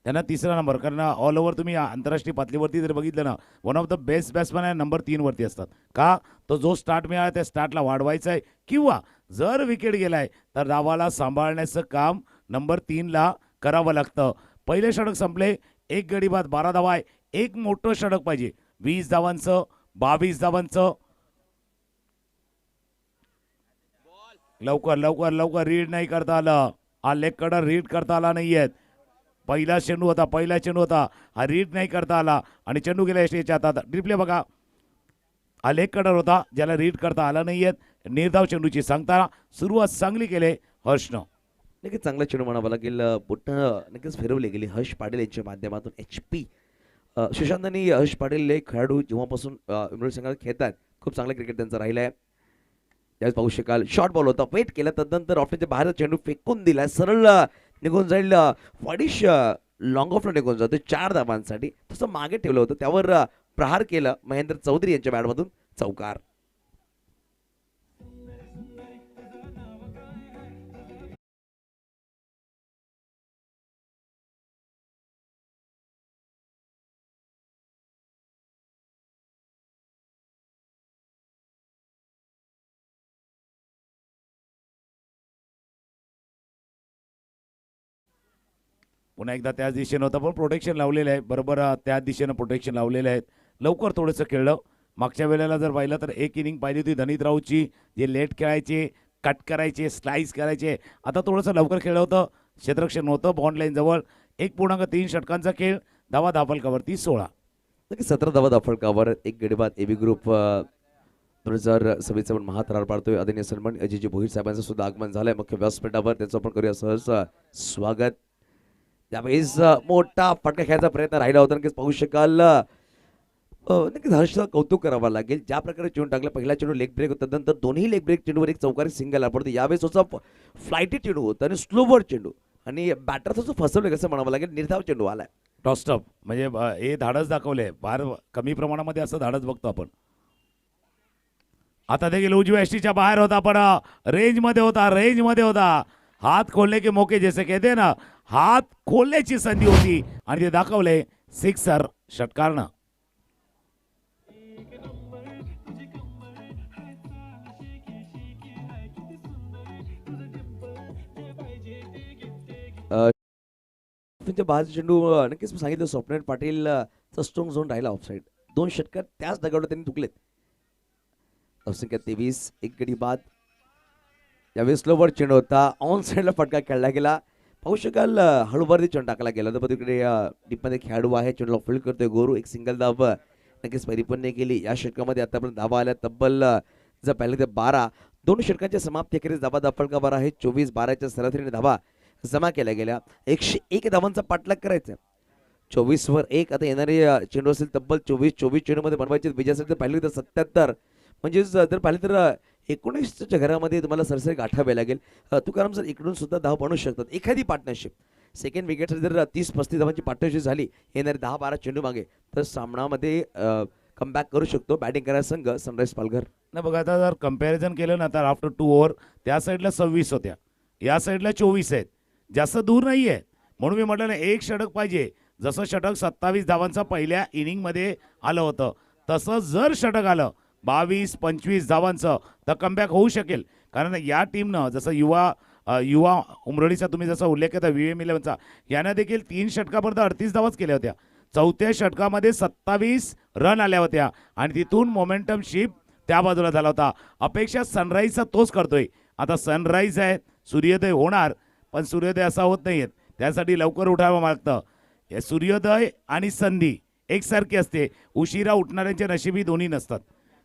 त्यांना 3रा नंबर. कारण ऑल ओव्हर तुम्ही आंतरराष्ट्रीय पातळीवरती जर बघितलं ना, one of the best batsman आहे नंबर 3 वरती असतात. का तो जो स्टार्ट मिळाला त्या स्टार्टला वाढवायचा आहे, किंवा जर विकेट गेलाय तर धावाला सांभाळण्याचं काम नंबर 3ला करावं लागतं. पहिले षटक संपले. एक गडी बाद 12 धावा आहे. एक मोठं षटक पाहिजे 20 धावांचं, 22 धावांचं. लवकर लवकर लवकर रीड नाही करता आलं. हा लेग कडर रीड करता आला नाहीयेत. पहिला चेंडू होता, हा रीड नाही करता आला आणि चेंडू गेला एसटीच्या हातात. रिप्ले बघा, हा लेग कडर होता ज्याला रीड करता आला नाहीयेत. निर्धाव चेंडूची सांगता सुरुवात चांगली केले हर्षनं. नक्कीच चांगला चेंडू म्हणावं लागेल. बोटं नक्कीच फिरवली गेली हर्ष पाटील यांच्या माध्यमातून. HP सुशांत आणि हर्ष पाटील हे खेळाडू जेव्हापासून अमरोली संघात खेळतात खूप चांगलं क्रिकेट त्यांचं राहिलं आहे. त्यावेळेस पाहू शकाल शॉर्ट बॉल होता, वेट केला, तदनंतर ऑफच्या बाहेर चेंडू फेकून दिला, सरळ निघून जाईल. फडिश लॉंग ऑफला निघून जातो 4 धावांसाठी. तसं मागे ठेवलं होतं, त्यावर प्रहार केलं महेंद्र चौधरी यांच्या बॅटमधून, चौकार. पुन्हा एकदा त्याच दिशेनं होतं, पण प्रोटेक्शन लावलेलं आहे. बरोबर त्याच दिशेनं प्रोटेक्शन लावलेलं आहे. लवकर थोडंसं खेळलं. मागच्या वेळेला जर पाहिलं तर एक इनिंग पाहिली होती धनीत राऊची, जे लेट खेळायचे, कट करायचे, स्लाइस करायचे. आता थोडंसं लवकर खेळलं होतं, क्षेत्ररक्षण होतं बॉन्ड लाईन जवळ. 1.3 षटकांचा खेळ, धावा धाफलकावरती 16. नक्की 17 धावा धाफलकावर. एक गडी बाद. एबी ग्रुप 2026 महाथरार पाडतोय. आदरणीय सन्मान अजिजी भोईर साहेबांचं सुद्धा आगमन झालंय मुख्य व्यासपीठावर. त्याचं आपण करूया सहज स्वागत. त्यावेळेस मोठा फटका खेळायचा प्रयत्न राहिला होता. नक्कीच पाहू शकाल. नक्कीच हर्षचं कौतुक करावं लागेल. ज्या प्रकारे चेंडू टाकला, पहिला चेंडू लेग ब्रेक होता, नंतर दोन्ही लेग ब्रेक चेंडूवर एक चौकारी सिंगल पडतो. यावेळेस होता फ्लायटी चेंडू होता आणि स्लोवर चेंडू, आणि बॅटरचं जो फसवलं कसं म्हणावं लागेल, निर्धाव चेंडू आलाय. टॉस्टअप म्हणजे हे धाडस दाखवले. फार कमी प्रमाणामध्ये असं धाडस बघतो आपण. आता देखील उजव्या एसटीच्या बाहेर होता, पण रेंजमध्ये होता. हात खोलने के मौके जैसे कहते ना, हात खोलण्याची संधी होती आणि ते दाखवले सिक्सर षटकारनं. ऑफिसच्या बाहेरचा चेंडू नक्कीच मी सांगितलं स्वप्नील पाटील चा स्ट्रॉंग झोन राहिला ऑफसाईड. 2 षटकार त्याच दगडावर त्यांनी तुकलेत. धावसंख्या 23, एक गडी बाद. यावेळी स्लोवर चेंडू होता, ऑन साईडला फटका खेळला गेला. पाहू शकाल हळूवारती चेंडू टाकला गेला होता, पण तिकडे डीपमध्ये खेळाडू आहे, चेंडूला फील्ड करतोय गोरू. एक सिंगल धाव नक्कीच पहिली पण नाही केली. या षटकामध्ये आतापर्यंत धावा आल्या तब्बल जर पाहिलं तर 12. 2 षटकांच्या समाप्तीखेरीज धावा दाफलका बरा आहे. 24-12च्या सरासरीने धावा जमा केल्या गेल्या. 101 धावांचा पाठलाग करायचा. 24वर 1. आता येणारे चेंडू असेल तब्बल 24 चेंडूमध्ये बनवायचे. विजय असेल तर पाहिलं तर 77. म्हणजे जर पाहिलं तर 19च्या घरामध्ये तुम्हाला सरासरी गाठावे लागेल. तुकाराम सर इकडून सुद्धा धाव बनवू शकतात. एखादी पार्टनरशिप सेकंड विकेट जर 30-35 धावांची पार्टनरशिप झाली येणारे 10-12 चेंडू मागे तर सामनामध्ये कमबॅक करू शकतो बॅटिंग करायला संघ सनराईज पालघर. ना बघा, आता जर कम्पॅरिझन केलं ना तर आफ्टर 2 ओव्हर त्या साईडला 26 होत्या, या साईडला 24 आहेत. जास्त दूर नाही आहे. म्हणून मी म्हटलं ना एक षटक पाहिजे. जसं षटक 27 धावांचं पहिल्या इनिंगमध्ये आलं होतं तसं जर षटक आलं 22-25 धावांचं तर कमबॅक होऊ शकेल. कारण या टीमनं जसं युवा उमरळीचा तुम्ही जसा उल्लेख केला VM11चा, यानं देखील 3 षटकापर्यंत 38 धावाच केल्या होत्या. 4थ्या षटकामध्ये 27 रन आल्या होत्या आणि तिथून मोमेंटम शिफ्ट त्या बाजूला झाला होता. अपेक्षा सनराईजचा तोच करतोय. आता सनराईज आहे, सूर्योदय होणार, पण सूर्योदय असा होत नाहीये. त्यासाठी लवकर उठावं लागतं. हे सूर्योदय आणि संधी एकसारखी असते. उशिरा उठणाऱ्यांच्या नशिबी दोन्ही नसतात.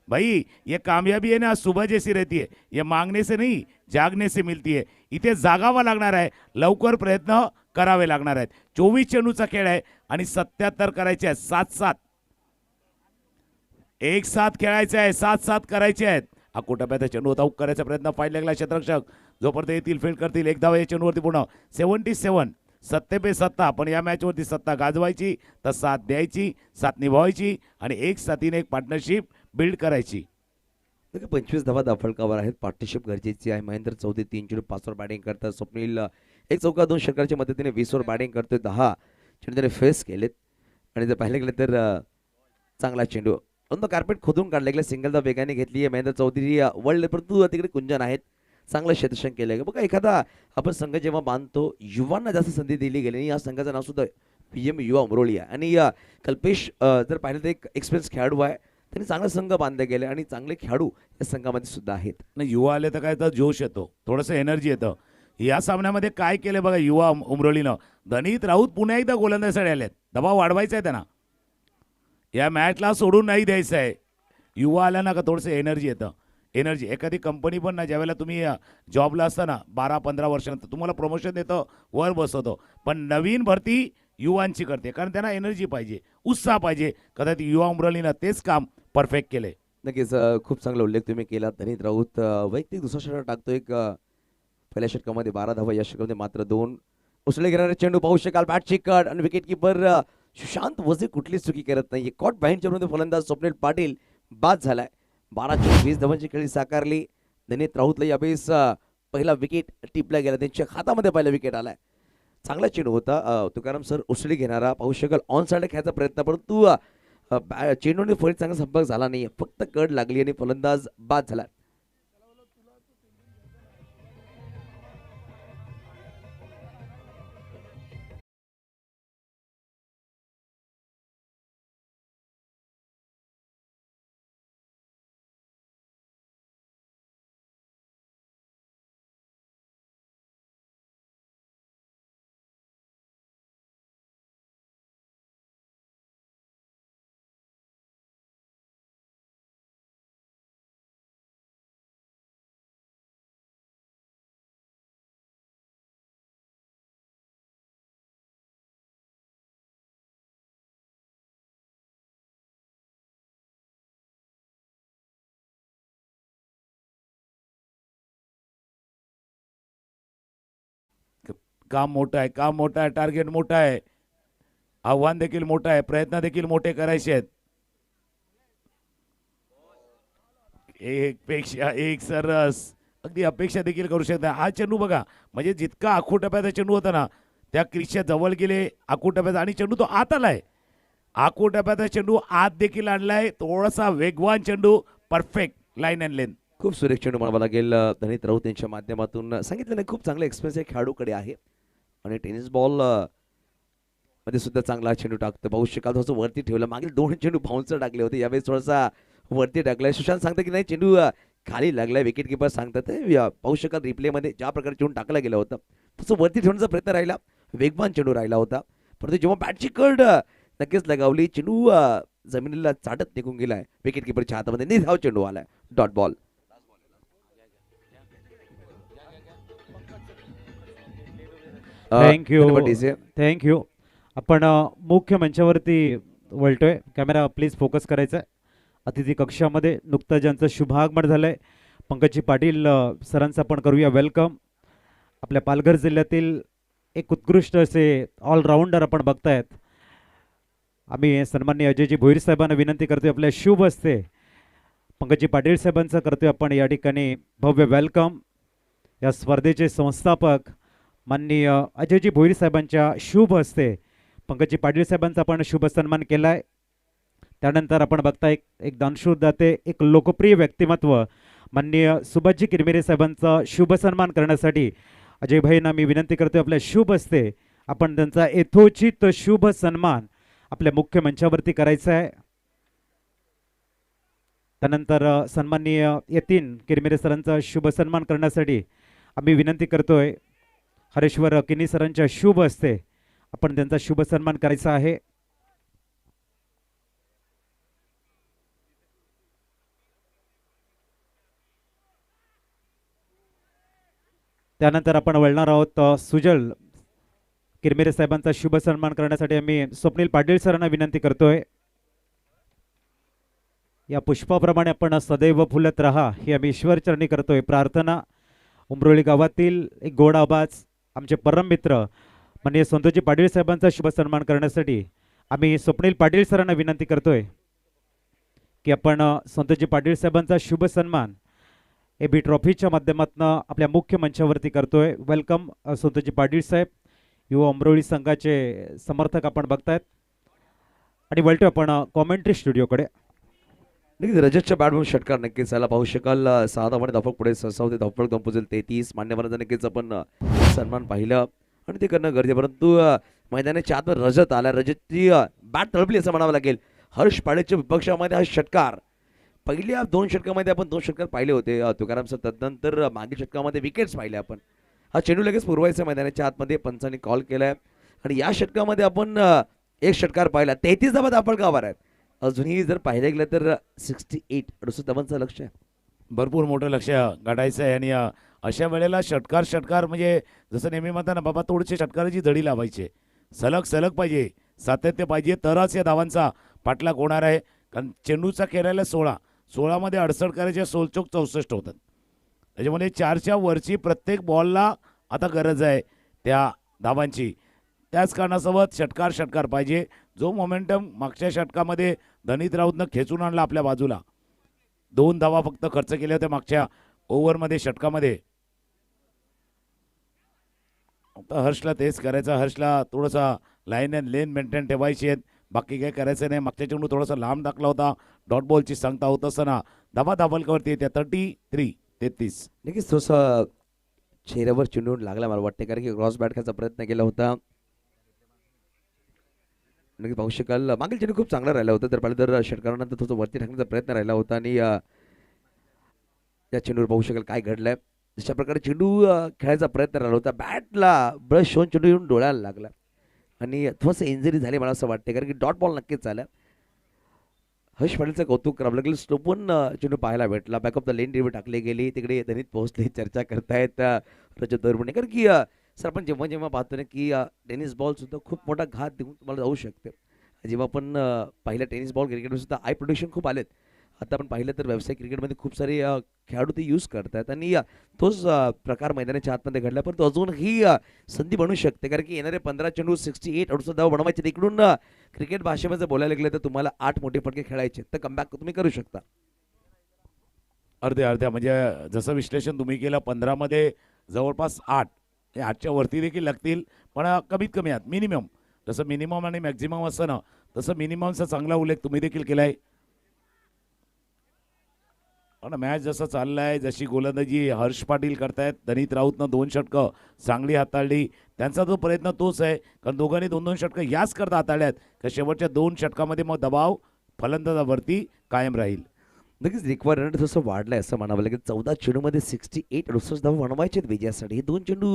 भाई ये कामयाबी है ना सुबह जैसी रहती है, ये मांगने से नहीं जागने से मिलती है. इथे जागावं लागणार आहे, लवकर प्रयत्न करावे लागणार आहेत. 24 चेंडूचा खेळ आहे आणि 77 करायचे आहेत. 7-7 1-7 खेळायचे आहे, 7-7 करायचे आहेत. अकोटप्यात चेंडू होता, हुक करायचा प्रयत्न फाईट लागला क्षेत्ररक्षक. जोपर्यंत येतील फील्ड करतील, एक धाव या चेंडूवरती पूर्ण. 77 सत्ते पे सत्ता. पण या मॅचवरती सत्ता गाजवायची तर 7 द्यायची, 7 निभावायची आणि 1-7 एक पार्टनरशिप बिल्ड करायची. 25 धावा दाफळकावर आहेत. पार्टनरशिप गरजेची आहे. महेंद्र चौधरी 3 चेंडू 5 वर बॅटिंग करतात. स्वप्नील 1 चौका 2 षटकाच्या मदतीने 20 वर बॅटिंग करतोय. 10 चेंडू त्याने फेस केलेत आणि जर पाहिलं गेलं तर चांगला चेंडू कार्पेट खोदून काढला गेला. सिंगल धाव वेगाने घेतली आहे. महेंद्र चौधरी वर्ल्ड परंतु तिकडे कुंजन आहेत. चांगलं क्षेत्ररक्षण केलं. बघा एखादा आपण संघ जेव्हा बांधतो युवांना जास्त संधी दिली गेली आणि या संघाचं नाव सुद्धा PM युवा उमरोळी आहे. आणि कल्पेश जर पाहिलं तर एक एक्सपिरियन्स खेळाडू आहे. त्यांनी चांगला संघ बांधले गेले आणि चांगले खेळाडू या संघामध्ये सुद्धा आहेत. नाही, युवा आले तर काय तर जोश येतो, थोडंसं एनर्जी येतं. या सामन्यामध्ये काय केलं बघा युवा उमरोळीनं. धनीत राऊत पुन्हा एकदा गोलंदाजीसाठी आलेत. दबाव वाढवायचा आहे त्यांना, या मॅचला सोडून नाही द्यायचं आहे. युवा आल्या ना का थोडंसं एनर्जी येतं. एनर्जी एखादी कंपनी पण ना ज्यावेळेला तुम्ही जॉबला असताना 12-15 वर्षानंतर तुम्हाला प्रमोशन देतं, वर बसवतो, पण नवीन भरती युवांची करते कारण त्यांना एनर्जी पाहिजे, उत्साह पाहिजे. कदाचित युवा उमरोळीनं तेच काम परफेक्ट केले. नक्कीच खूप चांगला उल्लेख तुम्ही केला. धनीत राऊत वैयक्तिक दुसरा षटक टाकतो. एक पहिल्या षटकामध्ये 12 धावा, या षटकामध्ये मात्र 2. उसळे घेणारे चेंडू पाहू शकाल. बॅटची कट आणि विकेट किपर सुशांत वझे कुठलीच चुकी करत नाही. कॉट बाहेरच्या मध्ये फलंदाज स्वप्नील पाटील बाद झालाय. 12-20 धावांची खेळी साकारली. धनीत राऊतला यावेळेस पहिला विकेट टिपला गेला. त्यांच्या हातामध्ये पहिला विकेट आलाय. चांगला चेंडू होता. तुकाराम सर उसळी घेणारा पाहू शकाल. ऑन साइड खेळायचा प्रयत्न परंतु चेंडूने फळीत चांगला संपर्क झाला नाही. फक्त कड लागली आणि फलंदाज बाद झाला. काम मोठं आहे, काम मोठं आहे, टार्गेट मोठं आहे, आव्हान देखील मोठं आहे, प्रयत्न देखील मोठे करायचे आहेत. एक पेक्षा एक सरस अगदी अपेक्षा देखील करू शकता. हा चेंडू बघा, म्हणजे जितका आखूटप्याचा चेंडू होता ना त्या क्रिसच्या जवळ गेले आखूटप्याचा आणि चेंडू तो आत आलाय. आखूटप्याचा चेंडू आत देखील आणलाय. थोडासा वेगवान चेंडू, परफेक्ट लाईन अँड लेंथ. खूप सुरेख चेंडू म्हणावा लागेल. धनीत राऊत यांच्या माध्यमातून सांगितलं नाही खूप चांगले एक्सपिरियन्स खेळाडूकडे आहे आणि टेनिस बॉल मध्ये सुद्धा चांगला चेंडू टाकतो. पाहू शकाल थोडंसं वरती ठेवलं. मागील 2 चेंडू बाउन्सर टाकले होते, यावेळेस थोडासा वरती टाकलाय. सुशांत सांगतं की नाही चेंडू खाली लागलाय. विकेट किपर सांगतात पाहू शकाल रिप्लेमध्ये ज्या प्रकारे चेंडू टाकला गेला होता तसं वरती ठेवण्याचा प्रयत्न राहिला. वेगवान चेंडू राहिला होता, परंतु जेव्हा बॅटची कड नक्कीच लगावली चेंडू जमिनीला चाटत निघून गेलाय. विकेट किपरच्या हातामध्ये निधाव चेंडू आलाय. Dot ball. थँक्यू. आपण मुख्य मंचावरती वळतोय. कॅमेरा प्लीज फोकस करायचा आहे. अतिथी कक्षामध्ये नुकतं ज्यांचं शुभागमन झालंय पंकजी पाटील सरांचं आपण करूया वेलकम. आपल्या पालघर जिल्ह्यातील एक उत्कृष्ट असे ऑलराऊंडर आपण बघतायत. आम्ही सन्माननीय अजयजी भोईर साहेबांना विनंती करतोय आपल्या शुभ हस्ते पंकजी पाटील साहेबांचं करतोय आपण या ठिकाणी भव्य वेलकम. या स्पर्धेचे संस्थापक माननीय अजयजी भोईर साहेबांच्या शुभ हस्ते पंकजी पाटील साहेबांचा आपण शुभ सन्मान केला आहे. त्यानंतर आपण बघता एक दानशूर दाते, एक लोकप्रिय व्यक्तिमत्व माननीय सुभाषजी किरमिरे साहेबांचा शुभ सन्मान करण्यासाठी अजय भाईंना मी विनंती करतोय आपल्या शुभ हस्ते आपण त्यांचा यथोचित शुभ सन्मान आपल्या मुख्य मंचावरती करायचा आहे. त्यानंतर सन्माननीय यतीन किरमिरे सरांचा शुभ सन्मान करण्यासाठी आम्ही विनंती करतोय हरेश्वर किनी सरांच्या शुभ हस्ते आपण त्यांचा शुभ सन्मान करायचा आहे. त्यानंतर आपण वळणार आहोत सुजल किरमिरे साहेबांचा शुभ सन्मान करण्यासाठी आम्ही स्वप्नील पाटील सरांना विनंती करतोय. या पुष्पाप्रमाणे आपण सदैव फुलत राहा ही आम्ही ईश्वरचरणी करतोय प्रार्थना. उमरोळी गावातील एक गोड आवाज आमचे परम मित्र माननीय संतोषजी पाटील साहेबांचा शुभ सन्मान करण्यासाठी आम्ही स्वप्नील पाटील सरांना विनंती करतोय की आपण संतोषजी पाटील साहेबांचा शुभ सन्मान एबी ट्रॉफीच्या माध्यमातून आपल्या मुख्य मंचावरती करतोय. वेलकम संतोषजी पाटील साहेब. युवा अमरोळी संघाचे समर्थक आपण बघतायत आणि वळतोय आपण कॉमेंट्री स्टुडिओकडे. नक्कीच रजतच्या बॅटमधून षटकार नक्कीच झाला. पाहू शकाल 6 धावांनी धावफलक पुढे सरसावते. धावफलक कंपोजेल 33. मान्यवरांचा नक्कीच आपण सन्मान पाहिलं आणि ते करणं गरजे, परंतु मैदानाच्या आतमध्ये रजत आला. रजतची बॅट तळपली असं म्हणावं लागेल. हर्ष पाडेच्या विपक्षामध्ये हा षटकार पहिल्या 2 षटकामध्ये आपण 2 षटकार पाहिले होते तुकाराम सर. तदनंतर मागील षटकामध्ये विकेट्स पाहिले आपण. हा चेंडू लगेच पुरवायचा मैदानाच्या आतमध्ये पंचांनी कॉल केलाय आणि या षटकामध्ये आपण एक षटकार पाहिला. 33 धावा धावफलकावर आहेत. अजूनही जर पाहिलं गेलं तर 68 68 धावांचं लक्ष आहे. भरपूर मोठं लक्ष गाठायचं आहे आणि अशा वेळेला षटकार म्हणजे जसं नेहमी म्हणतात ना बाबा थोडीशी षटकाराची धडी लावायची. सलग पाहिजे, सातत्य पाहिजे, तरच या धावांचा पाठलाग होणार आहे. कारण चेंडूचा केलेला 16मध्ये 68 करायचे, 16 64 होतात. त्याच्यामध्ये 4च्या वरची प्रत्येक बॉलला आता गरज आहे त्या धावांची. त्याच कारणासोबत षटकार पाहिजे. जो मोमेंटम मागच्या षटकामध्ये धनीत राऊतनं खेचून आणला आपल्या बाजूला. 2 धावा फक्त खर्च केल्या होत्या मागच्या ओव्हरमध्ये षटकामध्ये. आता हर्षला तेच करायचं. हर्षला थोडंसा लाईन अँड लेन मेंटेन ठेवायची आहेत, बाकी काही करायचं नाही. मागच्या चेंडू थोडासा लांब टाकला होता. डॉट बॉलची सांगता होत असताना धावा धावफलकावरती येत्या 33. नक्कीच थोडंसं चेहऱ्यावर चेंडून लागला मला वाटते, कारण की क्रॉस बॅट खायचा प्रयत्न केला होता. नक्कीच पाहू शकाल मागील चेंडू खूप चांगला राहिला होता. तर पाहिलं तर षटकारानंतर थोडं वरती टाकण्याचा प्रयत्न राहिला होता आणि या चेंडूवर पाहू शकाल काय घडलंय. अशा प्रकारे चेंडू खेळायचा प्रयत्न राहिला होता. बॅटला ब्रश होऊन चेंडू येऊन डोळ्याला लागला आणि थोडंसं इंजरी झाली मला असं वाटते, कारण की डॉट बॉल नक्कीच झाला. हर्ष पाटीलचं कौतुक करावं लागेल. स्लोपन चेंडू पाहायला भेटला. बॅक ऑफ द लेन डिव्हिड टाकली गेली. तिकडे धनीत पोहोचले. चर्चा करतायत रजत दौरमणे, कारण की सर आपण जेव्हा पाहतो ना की टेनिस बॉल सुद्धा खूप मोठा घात देऊन तुम्हाला जाऊ शकते. जेव्हा आपण पहिल्या टेनिस बॉल क्रिकेटमध्ये सुद्धा आय प्रोटेक्शन खूप आलेत. आता आपण पाहिलं तर व्यावसायिक क्रिकेटमध्ये खूप सारे खेळाडू ते यूज करतात आणि तोच प्रकार मैदानाच्या आतमध्ये घडला. पण तो अजूनही संधी बनू शकते, कारण की येणारे 15 चेंडू 68 68 धावा बनवायचे. इकडून क्रिकेट भाषेमध्ये बोलायला गेलं तर तुम्हाला 8 मोठे फटके खेळायचे, तर कमबॅक तुम्ही करू शकता. अर्ध्या म्हणजे जसं विश्लेषण तुम्ही केलं 15मध्ये जवळपास 8 हे 8च्या वरती देखील लागतील, पण कमीत कमी आत मिनिमम. जसं मिनिमम आणि मॅक्झिमम असतं ना तसं मिनिममचा चांगला उल्लेख तुम्ही देखील केला आहे. पण मॅच जसं चाललाय, जशी गोलंदाजी हर्ष पाटील करतायत, दनीत राऊतनं 2 षटकं चांगली हाताळली. त्यांचा जो प्रयत्न तोच आहे, कारण दोघांनी 2-2 षटकं याच करता हाताळल्यात का शेवटच्या 2 षटकामध्ये मग दबाव फलंदाजावरती कायम राहील. नक्कीच रिक्वायरमेंट थोडंसं वाढलंय असं म्हणावं लागेल. 14 चेंडूमध्ये 68 रन्स धावा बनवायचे आहेत विजयासाठी. हे 2 चेंडू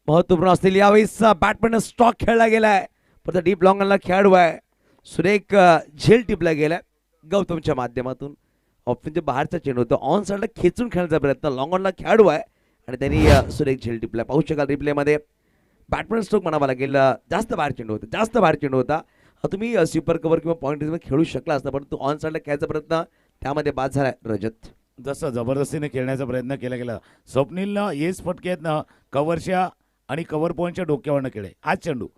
महत्त्वपूर्ण असतील. यावेळेस बॅटमॅन स्टॉक खेळला गेलाय, परत डीप लॉंगनला खेळाडू आहे सुरेख झेल टिपला गेलाय गौतमच्या माध्यमातून. ऑप्शनच्या बाहेरचा चेंडू होता, ऑन साईडला खेचून खेळण्याचा प्रयत्न, लॉंग ऑनला खेळाडू आहे आणि त्यांनी सुरेख झेल टिपला. पाहू शकाल रिप्लेमध्ये बॅटमॅन स्ट्रोक म्हणावा लागेल, जास्त बाहेर चेंडू होता. तुम्ही स्वीपर कव्हर किंवा पॉईंट खेळू शकला असता, परंतु ऑन साईडला खेळायचा प्रयत्न त्यामध्ये बाद झालाय रजत. जसं जबरदस्तीने खेळण्याचा प्रयत्न केला गेला. स्वप्नीलनं येस फटके आहेत ना कव्हरच्या आणि कव्हर पॉईंटच्या डोक्यावरनं केले हाच चेंडू.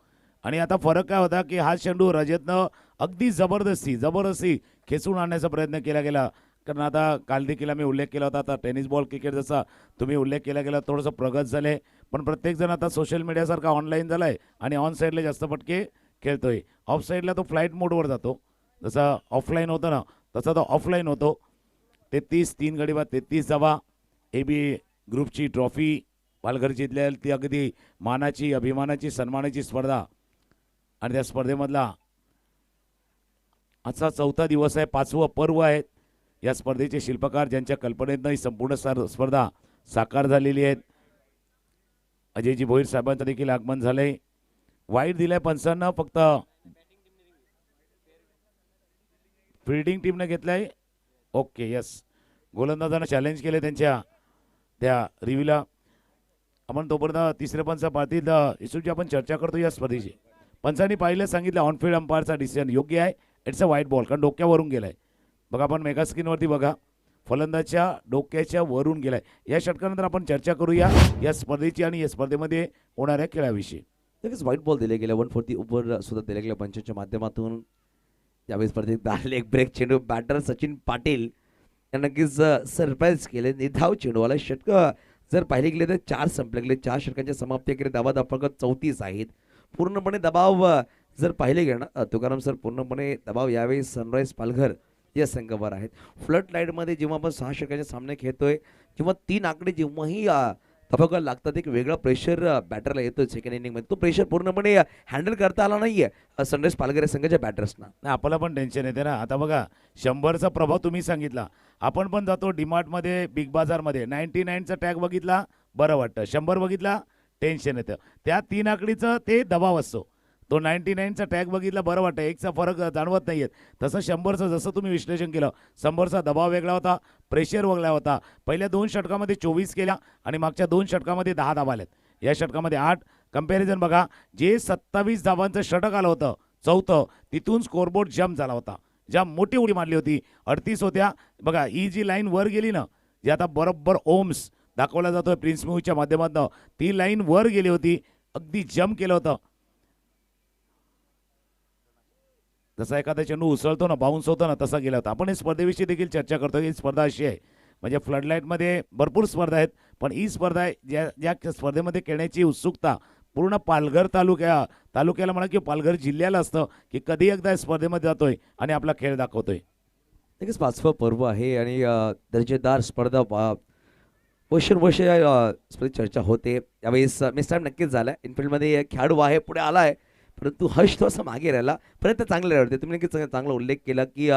आणि आता फरक काय होता की हा चेंडू रजतनं अगदी जबरदस्ती खेचून आणण्याचा प्रयत्न केला गेला. कारण आता काल देखील आम्ही उल्लेख केला होता, आता टेनिस बॉल क्रिकेट जसा तुम्ही उल्लेख केला गेला थोडंसं प्रगत झाले, पण प्रत्येकजण आता सोशल मीडियासारखा ऑनलाईन झाला आहे आणि ऑन साईडला जास्त फटके खेळतोय. ऑफ साईडला तो फ्लाईट मोडवर जातो, जसा ऑफलाईन होतं ना तसा तो ऑफलाईन होतो. 3 गडी बाद 33 धावा. AB ग्रुपची ट्रॉफी पालघर जिल्ह्यात ती अगदी मानाची, अभिमानाची, सन्मानाची स्पर्धा आणि त्या स्पर्धेमधला आजचा 4था दिवस आहे, 5वं पर्व आहे. या स्पर्धेचे शिल्पकार ज्यांच्या कल्पनेतनं ही संपूर्ण स्पर्धा साकार झालेली आहेत, अजयजी भोईर साहेबांचं देखील आगमन झालंय. वाईट दिलाय पंचांना, फक्त फिल्डिंग टीमने घेतलाय. ओके यस, गोलंदाजांना चॅलेंज केले त्यांच्या त्या रिव्ह्यूला. आपण तोपर्यंत तिसरे पंच पाहतील इसुची आपण चर्चा करतो या स्पर्धेची. पंचांनी पाहिलं सांगितलं ऑनफिल्ड अंपायरचा डिसिजन योग्य आहे, इट्स अ व्हाईट बॉल, कारण डोक्यावरून गेलाय. बघा आपण मेगा स्क्रीनवरती बघा, फलंदाजच्या डोक्याच्या वरून गेलाय. या षटकानंतर आपण चर्चा करूया या स्पर्धेची आणि या स्पर्धेमध्ये होणाऱ्या खेळाविषयी. लगेच व्हाईट बॉल दिले गेले, 140 ओव्हर सुद्धा दिले गेले पंचांच्या माध्यमातून. यावेळी स्पर्धेत लेग ब्रेक चेंडू बॅटर सचिन पाटील यांना नक्कीच सरप्राईज केले. निधाव चेंडूवाला षटकं जर पाहिले गेले तर 4 संपले गेले. 4 षटकांच्या समाप्ती केली. धावा फक्त 34 आहेत. पूर्णपणे दबाव जर पाहिले गेलं ना तुकाराम सर, पूर्णपणे दबाव यावेळी सनराईज पालघर या संघावर आहेत. फ्लड लाईटमध्ये जेव्हा आपण 6 षटकांचे सामने खेळतोय, जेव्हा 3 आकडे जेव्हाही तफावत लागतात, एक वेगळा प्रेशर बॅटरला येतो सेकंड इनिंगमध्ये. तो प्रेशर पूर्णपणे हँडल करता आला नाहीये सनराईज पालघर या संघाच्या बॅटर्सना. नाही, आपल्याला पण टेन्शन येते ना. आता बघा 100चा प्रभाव तुम्ही सांगितला, आपण पण जातो डीमार्टमध्ये, बिग बाजारमध्ये, 99चा टॅग बघितला बरं वाटतं, 100 बघितला टेन्शन येतं. त्या 3 आकडीचं ते दबाव असतो. तो 99चा टॅग बघितला बरं वाटतं, 1चा फरक जाणवत नाही आहेत. तसं 100चं जसं तुम्ही विश्लेषण केलं, 100चा दबाव वेगळा होता, प्रेशर वेगळा होता. पहिल्या 2 षटकामध्ये 24 केल्या आणि मागच्या 2 षटकामध्ये 10 धावा आल्यात. या षटकामध्ये 8. कंपॅरिझन बघा, जे 27 धावांचं षटक आलं होतं 4थं, तिथून स्कोरबोर्ड जम्प झाला होता, ज्या मोठी उडी मारली होती 38 होत्या. बघा ही जी लाईन वर गेली ना, जी आता बरोबर ओम्स दाखवला जातोय प्रिन्स मूवीच्या माध्यमातून, ती लाईन वर गेली होती, अगदी जम्प केलं होतं. जसा एखादा चेंडू उसळतो ना, बाउन्स होतो ना, तसा गेला होता. आपण या स्पर्धेविषयी देखील चर्चा करतो. ही स्पर्धा अशी आहे, म्हणजे फ्लडलाईटमध्ये भरपूर स्पर्धा आहेत, पण ही स्पर्धा आहे ज्या स्पर्धेमध्ये खेळण्याची उत्सुकता पूर्ण पालघर तालुक्याला म्हणा किंवा पालघर जिल्ह्याला असतं की कधी एकदा स्पर्धेमध्ये जातोय आणि आपला खेळ दाखवतोय. नक्कीच 5वं पर्व आहे आणि दर्जेदार स्पर्धा वर्षानुवर्ष स्पर्धेत चर्चा होते. यावेळेस मिस टाईम नक्कीच झाला. इनफिल्डमध्ये खेळाडू आहे, पुढे आला आहे, परंतु हर्ष थोडासा मागे राहिला. प्रयत्न चांगले राहते. तुम्ही नक्कीच चांगला उल्लेख केला की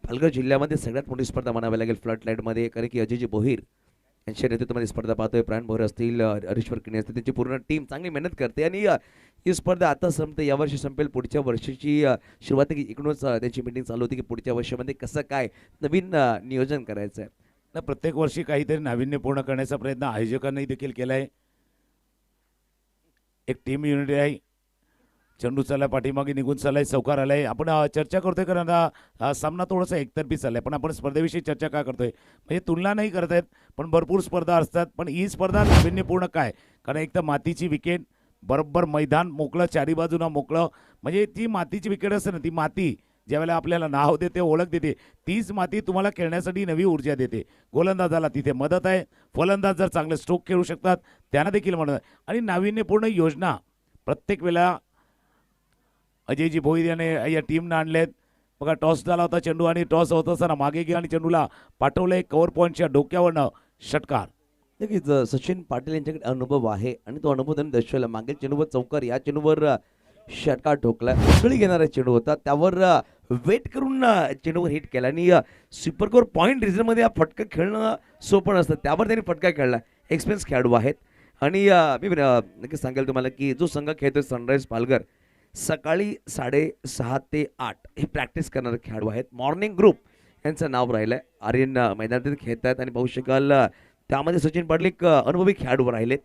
पालघर जिल्ह्यामध्ये सगळ्यात मोठी स्पर्धा म्हणावी लागेल फ्लड लाईटमध्ये, कारण की अजयजी भोईर यांच्या नेतृत्वामध्ये स्पर्धा पाहतोय. प्राण भोईर असतील, हरीश्वर किणे असतील, त्यांची पूर्ण टीम चांगली मेहनत करते आणि ही स्पर्धा आता संपते, यावर्षी संपेल. पुढच्या वर्षीची सुरुवात इकडूनच त्यांची मीटिंग चालू होती की पुढच्या वर्षामध्ये कसं काय नवीन नियोजन करायचं आहे. ना प्रत्येक वर्षी काहीतरी नाविन्यपूर्ण करण्याचा प्रयत्न आयोजकांनी देखील केला आहे. एक टीम युनिटी आहे, चेंडू चाललाय, पाठीमागे निघून चाललाय, चौकार आलाय. आपण चर्चा करतोय कारण आता सामना थोडासा एकतर्फी चाललाय, पण आपण स्पर्धेविषयी चर्चा काय करतोय म्हणजे तुलना नाही करत आहेत, पण भरपूर स्पर्धा असतात. पण ही स्पर्धा नाविन्यपूर्ण काय, कारण एक तर मातीची विकेट, बरोबर मैदान मोकळं, चारी बाजूला मोकळं, म्हणजे ती मातीची विकेट असते ना, ती माती ज्यावेळेला आपल्याला नाव देते, ओळख देते, तीच माती तुम्हाला खेळण्यासाठी नवी ऊर्जा देते. गोलंदाजाला तिथे मदत आहे, फलंदाज जर चांगले स्ट्रोक खेळू शकतात त्यांना देखील मदत आहे. आणि नाविन्यपूर्ण योजना प्रत्येक वेळेला अजयजी भोईर याने या टीमनं आणलेत. बघा टॉस झाला होता चेंडू आणि टॉस होत असताना मागे गेला आणि चेंडूला पाठवलंय कव्हर पॉईंटच्या डोक्यावरनं षटकार. नक्कीच सचिन पाटील यांच्याकडे अनुभव आहे आणि तो अनुभव त्यांनी दर्शवला. मागील चेंडूवर चौकार, या चेंडूवर षटकार ठोकला. उसळी घेणारा चेंडू होता, त्यावर वेट करून चेंडूवर हिट केला आणि सुपर कोर पॉईंट रिझनमध्ये हा फटका खेळणं सोपं नसतं, त्यावर त्यांनी फटका खेळला. एक्सपिरियन्स खेळाडू आहेत आणि मी नक्कीच सांगेल तुम्हाला की जो संघ खेळतोय सनराईज पालघर, सकाळी 6:30 ते 8 हे प्रॅक्टिस करणारे खेळाडू आहेत. मॉर्निंग ग्रुप यांचं नाव राहिलं आहे. आर्यन मैदानात खेळत आहेत आणि पाहू शकाल त्यामध्ये सचिन पाटील एक अनुभवी खेळाडू राहिलेत.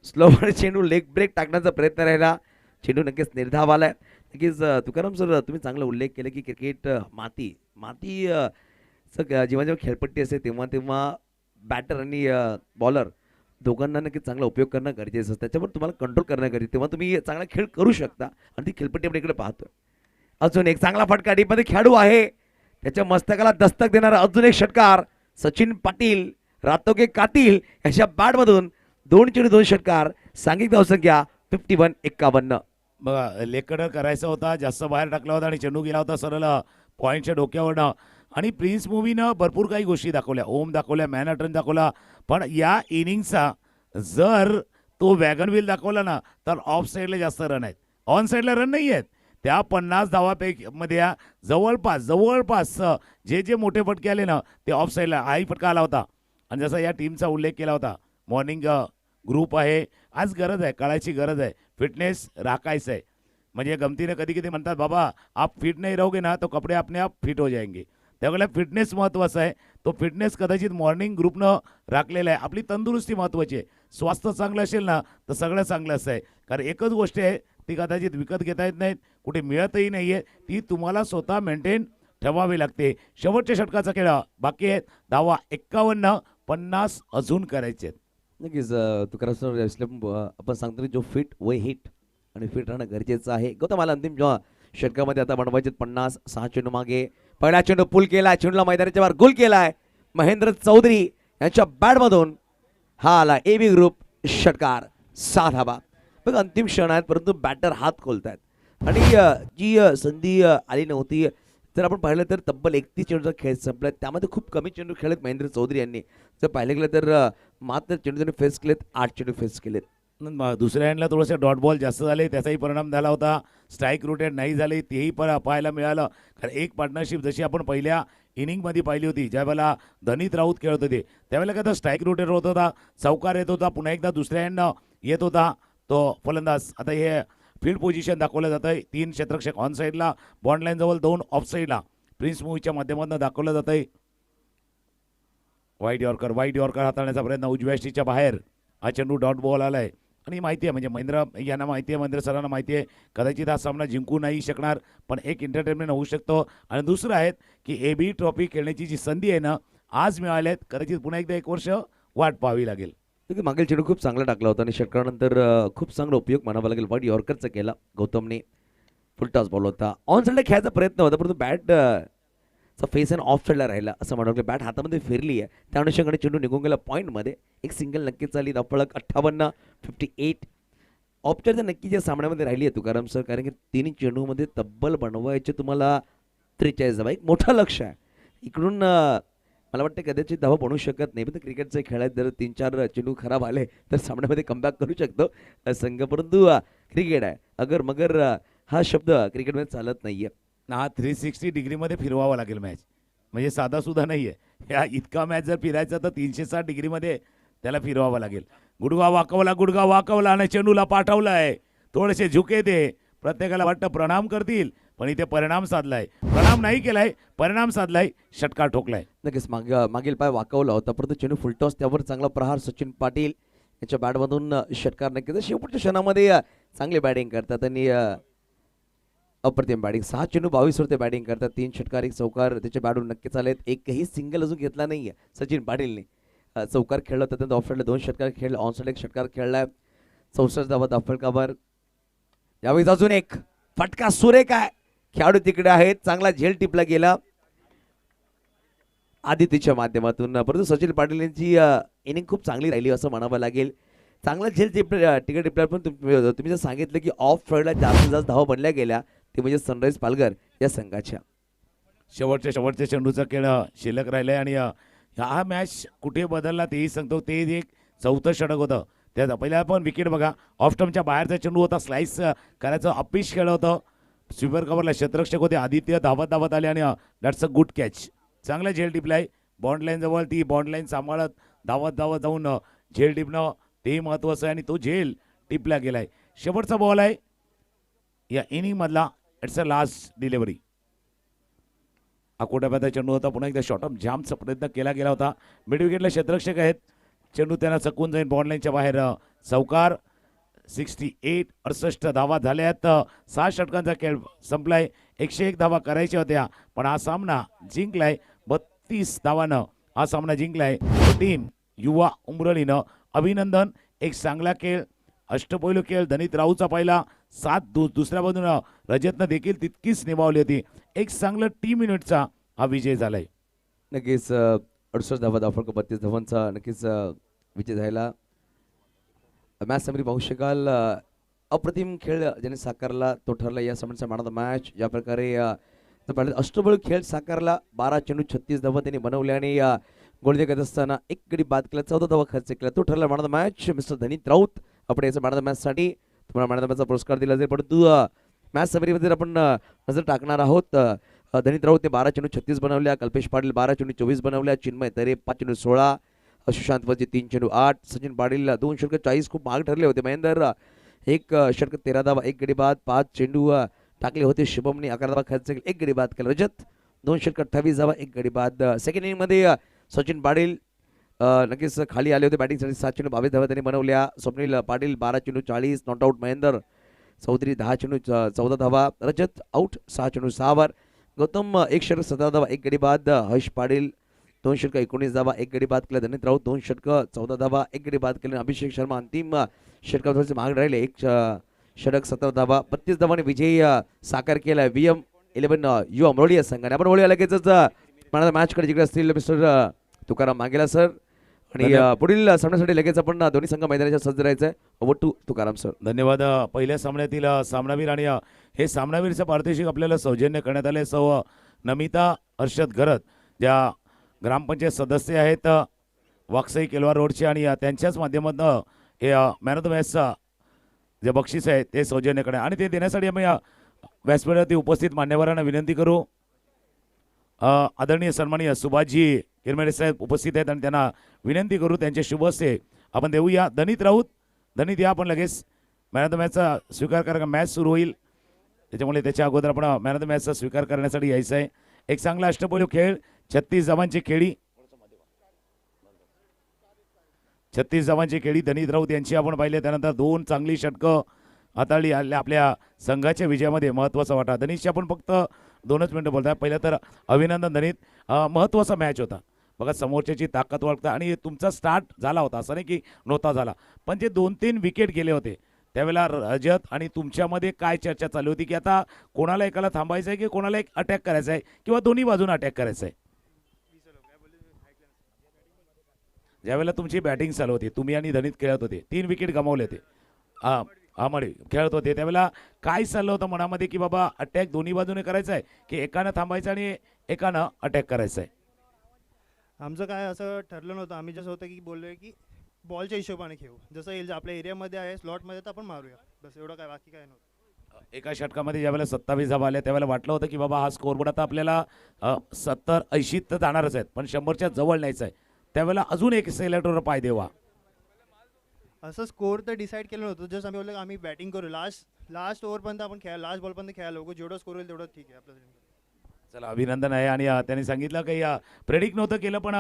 स्लोवर चेंडू लेग ब्रेक टाकण्याचा प्रयत्न राहिला, चेंडू नक्कीच निर्धाव आलाय. नक्कीच तुकाराम सर तुम्ही चांगला उल्लेख केला की क्रिकेट माती जेव्हा जेव्हा खेळपट्टी असते तेव्हा तेव्हा बॅटर आणि बॉलर दोघांना नक्कीच चांगला उपयोग करणं गरजेचं असतं. त्याच्यावर तुम्हाला कंट्रोल करणं गरजेचं, तेव्हा तुम्ही चांगला खेळ करू शकता. आणि ती खेळपट्टी आपण इकडे पाहतोय. अजून एक चांगला फटका डीपमध्ये खेळाडू आहे, त्याच्या मस्तकाला दस्तक देणारा अजून एक षटकार. सचिन पाटील रातोगे कातील याच्या बॅटमधून 2 चेंडू 2 षटकार. सांघिक धावसंख्या 51-51. बघा लेकडं करायचा होता, जास्त बाहेर टाकला होता आणि चेंडू गेला होता सरळ पॉईंटच्या डोक्यावरनं. आणि प्रिन्स मूवीनं भरपूर काही गोष्टी दाखवल्या, ओम दाखवल्या, मॅनहॅटन दाखवला, पण या इनिंगचा जर तो वॅगन व्हील दाखवला ना तर ऑफ साईडला जास्त रन आहेत, ऑन साईडला रन नाही आहेत. त्या 50 धावापैकी मध्ये जवळपास जे जे मोठे फटके आले ना ते ऑफ साईडला हाही फटका आला होता. आणि जसा या टीमचा उल्लेख केला होता, मॉर्निंग ग्रुप आहे, आज गरज आहे, काळाची गरज आहे, फिटनेस राखायचं आहे. म्हणजे गमतीने कधी कधी म्हणतात बाबा आप फिट नाही रहोगे ना तो कपडे अपने आप फिट हो जाएंगे. त्यावेळेला फिटनेस महत्त्वाचा आहे. तो फिटनेस कदाचित मॉर्निंग ग्रुपनं राखलेला आहे. आपली तंदुरुस्ती महत्त्वाची आहे. स्वास्थ्य चांगलं असेल ना तर सगळं चांगलं असं आहे. कारण एकच गोष्ट आहे ती कदाचित विकत घेता येत नाहीत, कुठे मिळतही नाही आहे, ती तुम्हाला स्वतः मेंटेन ठेवावी लागते. शेवटच्या षटकाचा खेळ बाकी आहेत. धावा 51-50 अजून करायचे आहेत. नक्कीच तुकाराम सर आपण सांगतो की जो फिट व हिट आणि फिट राहणं गरजेचं आहे. गौतम अंतिम जेव्हा षटकामध्ये आता बनवायचे 50, 6 चेंडू मागे, पहिला चेंडू पुल केला, चेंडूला मैदानाच्या बाहेर गोल केलाय महेंद्र चौधरी यांच्या बॅटमधून. हा आला AB ग्रुप षटकार, 6 धावा. बघ अंतिम क्षण आहेत परंतु बॅटर हात खोलतायत आणि जी संधी आली नव्हती. जर आपण पाहिलं तर तब्बल 31 चेंडूचा खेळ संपला, त्यामध्ये खूप कमी चेंडू खेळलेत महेंद्र चौधरी यांनी. जर पाहिलं गेलं तर मात्र चेंडू त्यांनी फेस केलेत, 8 चेंडू फेस केलेत. दुसऱ्या एंडला थोडेसे डॉट बॉल जास्त झाले, त्याचाही परिणाम झाला होता. स्ट्राईक रोटेट नाही झाले, तेही पाहायला मिळालं. कारण एक पार्टनरशिप जशी आपण पहिल्या इनिंगमध्ये पाहिली होती, ज्यावेळेला धनीत राऊत खेळत होते त्यावेळेला काय तर स्ट्राईक रोटेट होत होता, चौकार येत होता, पुन्हा एकदा दुसऱ्या एंडनं येत होता तो फलंदाज. आता हे फील्ड पोझिशन दाखवलं जातं आहे. 3 क्षेत्ररक्षक ऑन साईडला, बॉन्ड लाईन जवळ 2 ऑफ साईडला. प्रिन्स मूवीच्या माध्यमातून दाखवलं जात आहे. वाईट यॉर्कर हाताळण्याचा प्रयत्न उजव्या स्टिचच्या बाहेर. हा चेंडू डॉट बॉल आलाय आणि माहिती आहे म्हणजे महेंद्र यांना माहिती आहे, महेंद्र सरांना माहिती आहे कदाचित हा सामना जिंकू नाही शकणार, पण एक एंटरटेनमेंट होऊ शकतो. आणि दुसरं आहे की AB ट्रॉफी खेळण्याची जी संधी आहे ना आज मिळाली आहेत, कदाचित पुन्हा एकदा 1 वर्ष वाट पाहावी लागेल. मागील चेंडू खूप चांगला टाकला होता आणि षटकानंतर खूप चांगला उपयोग म्हणावा लागेल वाईट यॉर्करचा केला गौतमने. फुल टॉस बॉल होता, ऑन साईडला खेळायचा प्रयत्न होता परंतु बॅट फेस अँड ऑफ साईडला राहिला असं म्हणावं. बॅट हातामध्ये फिरली आहे त्या अनुषंगाने चेंडू निघून गेला पॉईंटमध्ये. एक सिंगल नक्कीच आली. धावफलक 58-58. ऑप्शन तर नक्कीच या सामन्यामध्ये राहिली आहे तुकाराम सर, कारण की 3 चेंडूमध्ये तब्बल बनवायचे तुम्हाला 43 धावा. एक मोठं लक्ष आहे इकडून. मला वाटतं कदाचित धावा बनवू शकत नाही, पण क्रिकेटचे खेळात जर 3-4 चेंडू खराब आले तर सामन्यामध्ये कमबॅक करू शकतो संघ. परंतु क्रिकेट आहे अगर मगर हा शब्द क्रिकेटमध्ये चालत नाहीये. हा 360 डिग्रीमध्ये फिरवावा लागेल मॅच, म्हणजे साधासुद्धा नाही आहे. ह्या इतका मॅच जर फिरायचा तर 360 डिग्रीमध्ये त्याला फिरवावा लागेल. गुडघा वाकवला आणि चेंडूला पाठवला आहे. थोडेसे झुके ते प्रत्येकाला वाटतं प्रणाम करतील, पण इथे परिणाम साधलाय. प्रणाम नाही केलाय, परिणाम साधलाय, षटकार ठोकलाय. नक्कीच मागील पाय वाकवला होता परंतु चेंडू फुलटॉस, त्यावर चांगला प्रहार सचिन पाटील यांच्या बॅटमधून षटकार. नक्कीच शेवटच्या क्षणामध्ये चांगली बॅटिंग करतात आणि अप्रतिम बॅटिंग. 6 चेंडू 22 वरती बॅटिंग करतात, 3 षटकार 1 चौकार त्याच्या बॅटून नक्कीच आलेत. एकही सिंगल अजून घेतला नाहीये सचिन पाटीलने. चौकार खेळला होता त्यांना, ऑफ साईडला 2 षटकार खेळले, ऑन साईड 1 षटकार खेळलाय. 64 धावा धावफलकावर. यावेळी अजून एक फटका सुरेख आहे, खेळाडू तिकडे आहेत, चांगला झेल टिपला गेला आदितीच्या माध्यमातून. परंतु सचिन पाटील यांची इनिंग खूप चांगली राहिली असं म्हणावं लागेल. चांगला झेल टिकट टिपला, पण तुम्ही जर सांगितलं की ऑफ साईडला जास्तीत जास्त धावा बनल्या गेल्या ती म्हणजे सनराईज पालघर या संघाच्या. शेवटच्या चेंडूचा खेळ शिल्लक राहिलाय आणि हा मॅच कुठे बदलला तेही सांगतो. ते एक चौथं षटक होतं. त्यात पहिल्या पण विकेट बघा, ऑफ स्टंपच्या बाहेरचा चेंडू होता, स्लाइस करायचं अपिश खेळ होतं. स्वीपर कव्हरला क्षेत्ररक्षक होते आदित्य, धावत आले आणि दॅट्स अ गुड कॅच. चांगला झेल टिपलाय बॉन्ड लाईन जवळ, ती बॉन्ड लाईन सांभाळत धावत जाऊन झेल टिपणं तेही महत्त्वाचं आहे आणि तो झेल टिपला गेलाय. शेवटचा बॉल आहे या इनिंग मधला. It's a last delivery. अकोटाप्याचा चेंडू होता, पुन्हा एकदा शॉर्ट ऑफ जामचा प्रयत्न केला गेला होता. मिड विकेटला क्षेत्ररक्षक आहेत, चेंडू त्यांना चकवून जाईल बॉन्ड लाईनच्या बाहेर. चौकार. 68 धावा झाल्यात. 6 षटकांचा खेळ संपलाय. 101 धावा करायच्या होत्या पण हा सामना जिंकलाय 32 धावानं. हा सामना जिंकलाय टीम युवा उमरळीनं. अभिनंदन. एक चांगला खेळ, अष्टपैलू खेळ. दनीत राऊचा पहिला साथ दुसऱ्या बाजूनं रजतनं देखील तितकीच निभावली होती. एक चांगलं टीम युनिटचा हा विजय झालाय. नक्कीच 68 धावा, धावफलक 32 धावांचा नक्कीच विजय झाला. मॅच समरी पाहू शकाल. अप्रतिम खेळ ज्याने साकारला तो ठरला या सामन्याचा मॅन ऑफ द मॅच. ज्या प्रकारे अष्टबळ खेळ साकारला. 12 चेंडू 36 धावा त्यांनी बनवल्या आणि गोलंदाजी करत असताना एक गडी बाद केला, 14 धावा खर्च केला, तो ठरला man of the match. Mister Dhanit Raut. आपण याचा मॅन ऑफ द मॅचसाठी तुम्हाला मॅन ऑफ द मॅचचा पुरस्कार दिला जाईल. परंतु मॅच समरीमध्ये आपण नजर टाकणार आहोत. धनीत राऊतने 12 चेंडू 36 बनवल्या, कल्पेश पाटील 12 चेंडू 24 बनवल्या, चिन्मय तरे 5 चेंडू 16, सुशांत वजी 3 चेंडू 8, सचिन पाटील 2 षटक 40 खूप महाग ठरले होते. महेंदर 1 षटक 13 धावा 1 गडी बाद, 5 चेंडू टाकले होते. शुभमने 11 धावा खर्च केले, 1 गडी बाद केला. रजत 2 षटक 28 धावा 1 गडी बाद. सेकंड इनिंग मध्ये सचिन पाटील नक्कीच खाली आले होते बॅटिंगसाठी. 7 चेंडू 22 धावा त्यांनी बनवल्या. स्वप्नील पाटील 12 चेंडू 40 नॉट आउट. महेंदर चौधरी 10 चेंडू 14 धावा. रजत आउट 6 चेंडू 6 वर. गौतम 1 षटक 17 धावा 1 गडी बाद. हर्ष पाटील 2 षटक 19 धावा 1 गडी बाद केला. धनीत राऊत 2 षटक 14 धावा 1 गडी बाद केले. अभिषेक शर्मा अंतिम षटकावर थोडेसे महाग राहिले, 1 षटक 17 धावा 32 धावाने विजय साकार केला VM11 युवा अमरोली या संघाने. आपण वळूया लगेचच मला मॅचकडे जिकडे असतील मिस्टर तुकाराम मांगेला सर आणि पुढील सामन्यासाठी लगेच आपण दोन्ही संघ मैदानाच्या सज्ज राहायचं. Over to Tukaram sir. धन्यवाद. पहिल्या सामन्यातील सामनावीर आणि हे सामनावीरचं पारितोषिक आपल्याला सौजन्य करण्यात आले. सौ नमिता हर्षद घरत ज्या ग्रामपंचायत सदस्य आहेत वाकसाई केलवा रोडचे आणि त्यांच्याच माध्यमातून हे मॅन ऑफ द मॅचचा जे बक्षीस आहे ते सौजन्य करणे आणि ते देण्यासाठी आम्ही व्यासपीठावरती उपस्थित मान्यवरांना विनंती करू. आदरणीय सन्माननीय सुभाषजी किरमेडे साहेब उपस्थित आहेत आणि त्यांना विनंती करू त्यांचे शुभ हस्ते आपण देऊया. दनीत राऊत, दनीत या आपण लगेच मॅन ऑफ द मॅचचा स्वीकार करा. मॅच सुरू होईल त्याच्यामुळे त्याच्या अगोदर आपण मॅन ऑफ द मॅचचा स्वीकार करण्यासाठी यायचं आहे. एक चांगला अष्टपैलू खेळ, 36 धावांची खेळी, 36 धावांची खेळी दनीत राऊत यांची आपण पाहिले. त्यानंतर 2 चांगली षटकं हाताळली आपल्या संघाच्या विजयामध्ये महत्त्वाचा वाटा. दनीतची आपण फक्त 2च मिनिटं बोलताय. पहिलं तर अभिनंदन दनीत. महत्त्वाचा मॅच होता बघा, समोरच्याची ताकद ओळखता आणि तुमचा स्टार्ट झाला होता असं नाही की नव्हता झाला, पण जे 2-3 विकेट गेले होते त्यावेळेला रजत आणि तुमच्यामध्ये काय चर्चा चालू होती की आता कोणाला एकाला थांबायचं आहे की कोणाला एक अटॅक करायचा आहे किंवा दोन्ही बाजूने अटॅक करायचा आहे. ज्यावेळेला तुमची बॅटिंग चालू होती, तुम्ही आणि धनीत खेळत होते, 3 विकेट गमावले होते, आमडे खेळत होते, त्यावेळेला काय चाललं होतं मनामध्ये की बाबा अटॅक दोन्ही बाजूने करायचा आहे की एकानं थांबायचं आणि एकानं अटॅक करायचं आहे? आमचं काय असं ठरलं नव्हतं. आम्ही जसं होतं की बोललो की बॉलच्या हिशोबाने खेळू, जसं येईल आपल्या एरियामध्ये आहे स्लॉटमध्ये तर आपण मारूया, बस एवढं काय, बाकी काय नव्हतं. एका षटकामध्ये ज्यावेळेला 27 धावा आल्या त्यावेळेला वाटलं होतं की बाबा हा स्कोअरबोर्ड आता आपल्याला 70-80 तर जाणारच आहेत पण 100च्या जवळ न्यायचं आहे, त्यावेळेला अजून एक सेलेक्टरवर पाय देवा. असं स्कोअर तर डिसाईड केलं नव्हतं. जस्ट आम्ही बोललो की आम्ही बॅटिंग करू, लास्ट ओव्हरपर्यंत आपण खेळा, लास्ट बॉलपर्यंत खेळायला बघू, जेवढं स्कोर होईल तेवढं ठीक आहे आपल्याला. चला अभिनंदन आहे. आणि त्यांनी सांगितलं काही प्रेडिक्ट नव्हतं केलं पण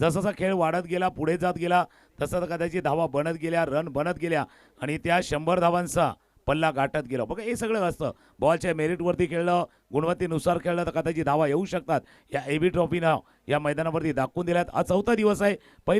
जसा खेळ वाढत गेला पुढे जात गेला तसं कदाचित धावा बनत गेल्या, रन बनत गेल्या आणि त्या 100 धावांचा पल्ला गाठत गेला. बघा हे सगळं असतं, बॉलच्या मेरिटवरती खेळलं, गुणवत्तेनुसार खेळलं तर कदाचित धावा येऊ शकतात. या AB ट्रॉफीनं या मैदानावरती दाखवून दिल्यात. आज 4था दिवस आहे. पहिला